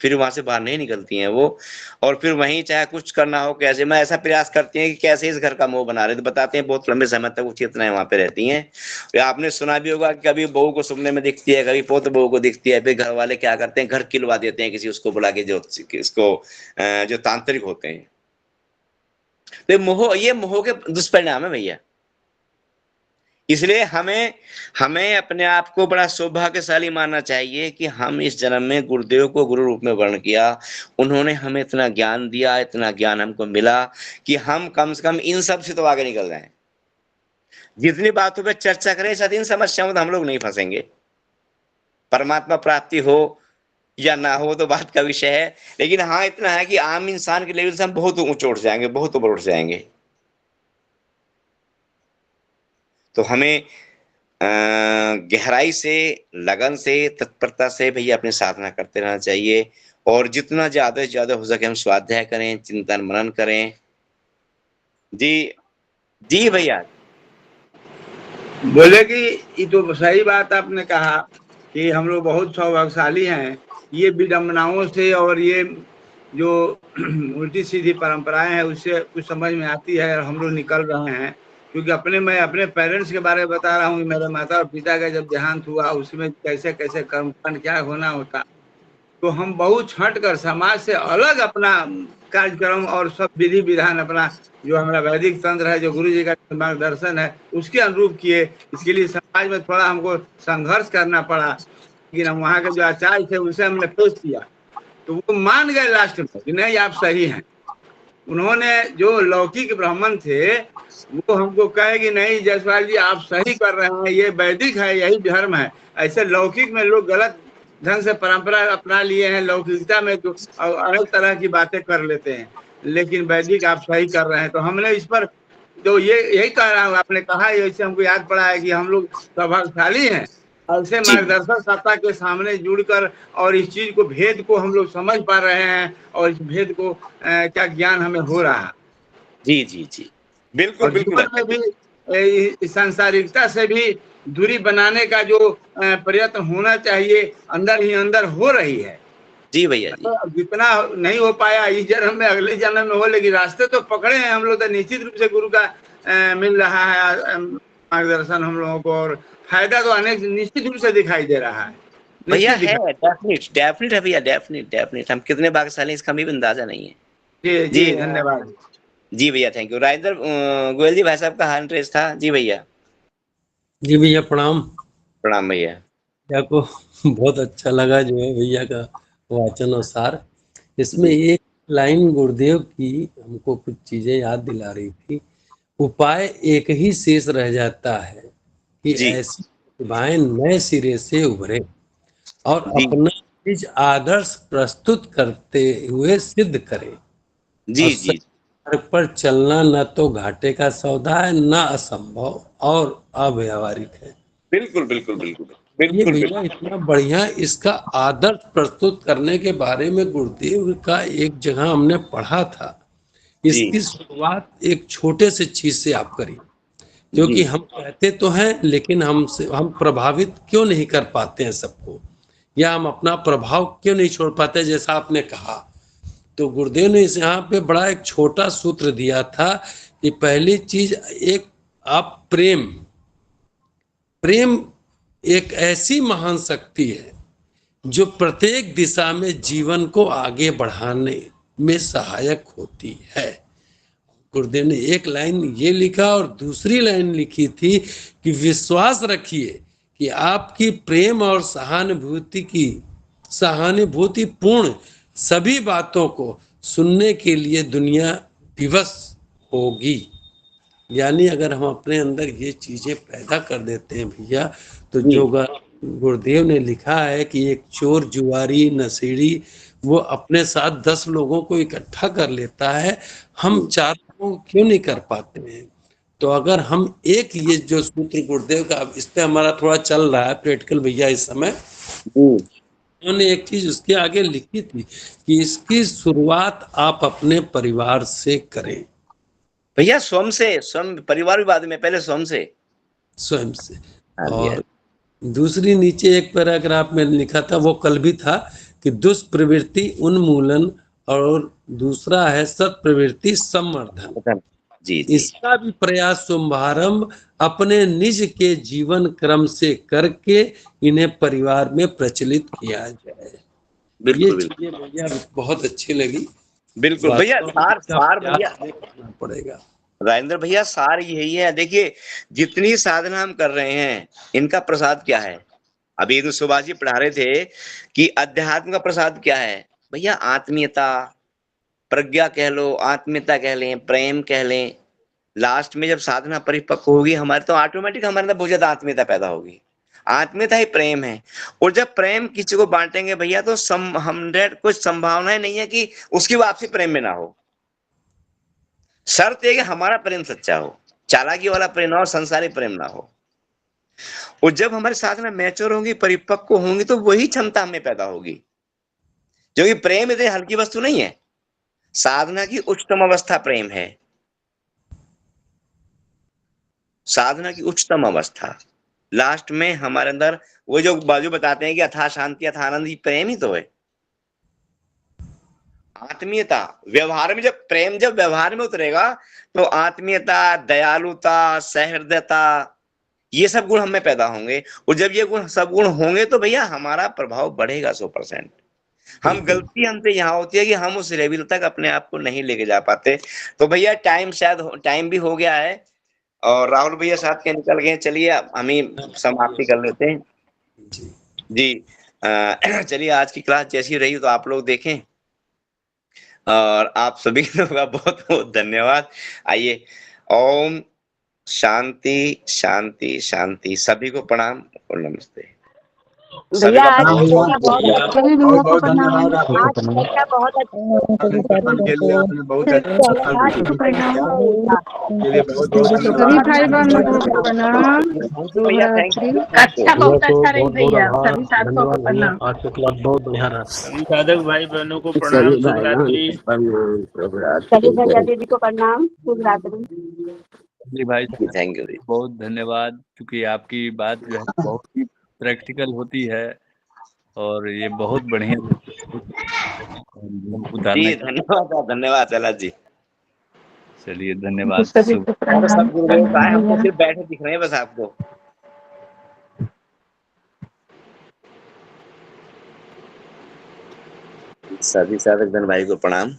[SPEAKER 2] फिर वहां से बाहर नहीं निकलती हैं वो। और फिर वहीं चाहे कुछ करना हो कैसे, मैं ऐसा प्रयास करती हैं कि कैसे इस घर का मोह बना रहे, तो बताते हैं बहुत लंबे समय तक वो चेतनाएं वहां पे रहती हैं। तो आपने सुना भी होगा कि कभी बहू को सुपने में दिखती है, कभी पोत बहू को दिखती है, फिर घर वाले क्या करते हैं, घर किलवा देते हैं किसी उसको बुला के, जो इसको जो तांत्रिक होते हैं। तो ये मोह के दुष्परिणाम है भैया। इसलिए हमें अपने आप को बड़ा सौभाग्यशाली मानना चाहिए कि हम इस जन्म में गुरुदेव को गुरु रूप में वर्ण किया। उन्होंने हमें इतना ज्ञान दिया, इतना ज्ञान हमको मिला कि हम कम से कम इन सब से तो आगे निकल जाएं। जितनी बातों पे चर्चा करें शायद इन समस्याओं में हम लोग नहीं फंसेंगे। परमात्मा प्राप्ति हो या ना हो तो बात का विषय है, लेकिन हाँ इतना है कि आम इंसान के लेवल से हम बहुत ऊंचे उठ जाएंगे, बहुत ऊपर उठ जाएंगे। तो हमें गहराई से, लगन से, तत्परता से भैया अपनी साधना करते रहना चाहिए। और जितना ज्यादा से ज्यादा हो सके हम स्वाध्याय करें, चिंतन मनन करें। जी जी भैया।
[SPEAKER 3] बोले कि ये तो सही बात आपने कहा कि हम लोग बहुत सौभाग्यशाली हैं। ये विडंबनाओं से और ये जो उल्टी सीधी परंपराएं हैं उससे कुछ समझ में आती है और हम लोग निकल रहे हैं। क्योंकि मैं अपने पेरेंट्स के बारे में बता रहा हूँ कि मेरे माता और पिता का जब देहांत हुआ उसमें कैसे कैसे कर्मकांड क्या होना होता, तो हम बहुत छट कर समाज से अलग अपना कार्यक्रम और सब विधि विधान अपना जो हमारा वैदिक तंत्र है, जो गुरु जी का मार्गदर्शन है उसके अनुरूप किए। इसके लिए समाज में थोड़ा हमको संघर्ष करना पड़ा, लेकिन हम वहाँ के जो आचार्य थे उनसे हमने पेश किया तो वो मान गए लास्ट में कि नहीं आप सही हैं। उन्होंने जो लौकिक ब्राह्मण थे वो हमको कहे कि नहीं जसपाल जी आप सही कर रहे हैं, ये वैदिक है, यही धर्म है। ऐसे लौकिक में लोग गलत ढंग से परंपरा अपना लिए हैं, लौकिकता में तो अनेक तरह की बातें कर लेते हैं, लेकिन वैदिक आप सही कर रहे हैं। तो हमने इस पर तो यही कह रहा हूँ, आपने कहा इससे हमको याद पड़ा है कि हम लोग सौभाग्यशाली हैं, ऐसे मार्गदर्शक सत्ता के सामने जुड़कर और इस चीज को भेद को हम लोग समझ पा रहे हैं और इस भेद को क्या ज्ञान हमें हो रहा है।
[SPEAKER 2] जी जी जी बिल्कुल बिल्कुल।
[SPEAKER 3] जीवन में भी सांसारिकता से भी दूरी बनाने का जो प्रयत्न होना चाहिए अंदर ही अंदर हो रही है।
[SPEAKER 2] जी भैया जी।
[SPEAKER 3] तो जितना नहीं हो पाया इस जन्म में अगले जन्म में हो, लेकिन रास्ते तो पकड़े हैं हम लोग। तो निश्चित रूप से गुरु का मिल रहा है मार्गदर्शन हम लोगों को, और फायदा तो अनेक निश्चित रूप से दिखाई दे रहा है
[SPEAKER 2] भैया। है डेफिनेट है भैया, डेफिनेट हम कितने भाग्यशाली इसका भी अंदाजा नहीं है।
[SPEAKER 3] जी
[SPEAKER 2] जी
[SPEAKER 3] जी धन्यवाद।
[SPEAKER 2] जी भैया थैंक यू। राजेंद्र गोयल जी भाई साहब का हैंड रेस था। जी भैया।
[SPEAKER 4] जी भैया प्रणाम।
[SPEAKER 2] प्रणाम भैया।
[SPEAKER 4] भैया को बहुत अच्छा लगा जो है भैया का वाचन और सार। इसमें एक लाइन गुरुदेव की हमको कुछ चीजें याद दिला रही थी। उपाय एक ही शेष रह जाता है कि ऐसी प्रतिभाएं नए सिरे से उभरे और अपना चीज आदर्श प्रस्तुत करते हुए सिद्ध करे।
[SPEAKER 2] जी जी
[SPEAKER 4] पर चलना न तो घाटे का सौदा है, न असंभव और अव्यावहारिक है।
[SPEAKER 2] बिल्कुल बिल्कुल बिल्कुल
[SPEAKER 4] ये
[SPEAKER 2] बिल्कुल
[SPEAKER 4] भैया इतना बढ़िया इसका आदर्श प्रस्तुत करने के बारे में गुरुदेव का एक जगह हमने पढ़ा था। इसकी शुरुआत एक छोटे से चीज से आप करिए, क्योंकि हम कहते तो हैं लेकिन हम प्रभावित क्यों नहीं कर पाते हैं सबको, या हम अपना प्रभाव क्यों नहीं छोड़ पाते जैसा आपने कहा। तो गुरुदेव ने इस यहाँ पे बड़ा एक छोटा सूत्र दिया था कि पहली चीज एक आप प्रेम एक ऐसी महान शक्ति है जो प्रत्येक दिशा में जीवन को आगे बढ़ाने में सहायक होती है। गुरुदेव ने एक लाइन ये लिखा और दूसरी लाइन लिखी थी कि विश्वास रखिए कि आपकी प्रेम और सहानुभूति पूर्ण सभी बातों को सुनने के लिए दुनिया विवश होगी। यानी अगर हम अपने अंदर ये चीजें पैदा कर देते हैं भैया, तो जो गुरुदेव ने लिखा है कि एक चोर, जुआरी, नशेड़ी वो अपने साथ 10 लोगों को इकट्ठा कर लेता है, हम 4 लोगों को क्यों नहीं कर पाते हैं? तो अगर हम एक ये जो सूत्र गुरुदेव का, अब इस पे हमारा थोड़ा चल रहा है प्रैक्टिकल भैया इस समय, उन्होंने एक चीज उसके आगे लिखी थी कि इसकी शुरुआत आप अपने परिवार से करें।
[SPEAKER 2] भैया स्वयं से, स्वयं, परिवार भी बाद में, पहले स्वयं से।
[SPEAKER 4] और दूसरी नीचे एक पैराग्राफ में लिखा था, वो कल भी था, कि दुष्प्रवृत्ति उन्मूलन और दूसरा है सत्प्रवृत्ति संवर्धन।
[SPEAKER 2] जी।
[SPEAKER 4] इसका भी प्रयास शुभारंभ अपने निज के जीवन क्रम से करके इन्हें परिवार में प्रचलित किया जाए। ये चीजें भैया बहुत अच्छी लगी।
[SPEAKER 2] बिल्कुल भैया, सार भैया
[SPEAKER 4] पड़ेगा
[SPEAKER 2] राजेंद्र भैया, सार यही है। देखिए जितनी साधना हम कर रहे हैं, इनका प्रसाद क्या है? अभी तो सुभाष जी पढ़ा रहे थे कि अध्यात्म का प्रसाद क्या है भैया? आत्मीयता, प्रज्ञा कह लो, आत्मीयता कह लें, प्रेम कह लें। लास्ट में जब साधना परिपक्व होगी हमारे, तो ऑटोमेटिक हमारे अंदर बहुत ज्यादा आत्मीयता पैदा होगी। आत्मीयता ही प्रेम है। और जब प्रेम किसी को बांटेंगे भैया, तो 100 कुछ संभावनाएं नहीं है कि उसकी वापसी प्रेम में ना हो। शर्त है कि हमारा प्रेम सच्चा हो, चालाकी वाला प्रेम ना हो, संसारी प्रेम ना हो। और जब हमारी साधना मैच्योर होंगी, परिपक्व होंगी, तो वही क्षमता हमें पैदा होगी। क्योंकि प्रेम इतनी हल्की वस्तु नहीं है। साधना की उच्चतम अवस्था प्रेम है। साधना की उच्चतम अवस्था लास्ट में हमारे अंदर वो जो बाजू बताते हैं कि अथा शांति अथा आनंद, प्रेम ही तो है। आत्मीयता व्यवहार में, जब प्रेम जब व्यवहार में उतरेगा, तो आत्मीयता, दयालुता, सहृदयता, ये सब गुण हमें पैदा होंगे। और जब ये गुण सब गुण होंगे, तो भैया हमारा प्रभाव बढ़ेगा 100%। हम गलती हमसे यहाँ होती है कि हम उस लेवल तक अपने आप को नहीं लेके जा पाते। तो भैया टाइम भी हो गया है, और राहुल भैया साथ के निकल गए। चलिए हम ही समाप्ति कर लेते हैं जी। चलिए आज की क्लास जैसी रही तो आप लोग देखें, और आप सभी लोगों का बहुत बहुत धन्यवाद। आइए, ओम शांति शांति शांति। सभी को प्रणाम और नमस्ते।
[SPEAKER 5] भैया आज
[SPEAKER 3] प्रणाम भैया,
[SPEAKER 5] सभी
[SPEAKER 3] बहुत
[SPEAKER 5] भैया को
[SPEAKER 3] बहुत
[SPEAKER 5] प्रणाम।
[SPEAKER 3] धन्यवाद आपको।
[SPEAKER 5] आज भैया बहुत
[SPEAKER 3] के लिए आपने बहुत अच्छा
[SPEAKER 5] आज को प्रणाम भैया।
[SPEAKER 3] के लिए बहुत बहुत
[SPEAKER 5] सभी भाई बहनों को प्रणाम।
[SPEAKER 2] भैया थैंक यू।
[SPEAKER 5] अच्छा, बहुत अच्छा रही भैया। सभी साथियों को प्रणाम।
[SPEAKER 4] आज का क्लास बहुत बढ़िया रहा।
[SPEAKER 6] सभी साधक भाई बहनों को प्रणाम, शुभ रात्रि।
[SPEAKER 5] सभी भैया दीदी को प्रणाम, शुभ रात्रि।
[SPEAKER 6] जी भाई
[SPEAKER 2] थैंक यू।
[SPEAKER 6] बहुत धन्यवाद, क्योंकि आपकी बात जो है बहुत ही प्रैक्टिकल होती है, और ये बहुत बढ़िया उतारने।
[SPEAKER 2] धन्यवाद धन्यवाद चला जी।
[SPEAKER 6] चलिए धन्यवाद।
[SPEAKER 2] सब गुरुदेव का है, हमको सिर्फ बैठे दिख रहे हैं बस आपको। सभी साधक धन भाई को प्रणाम।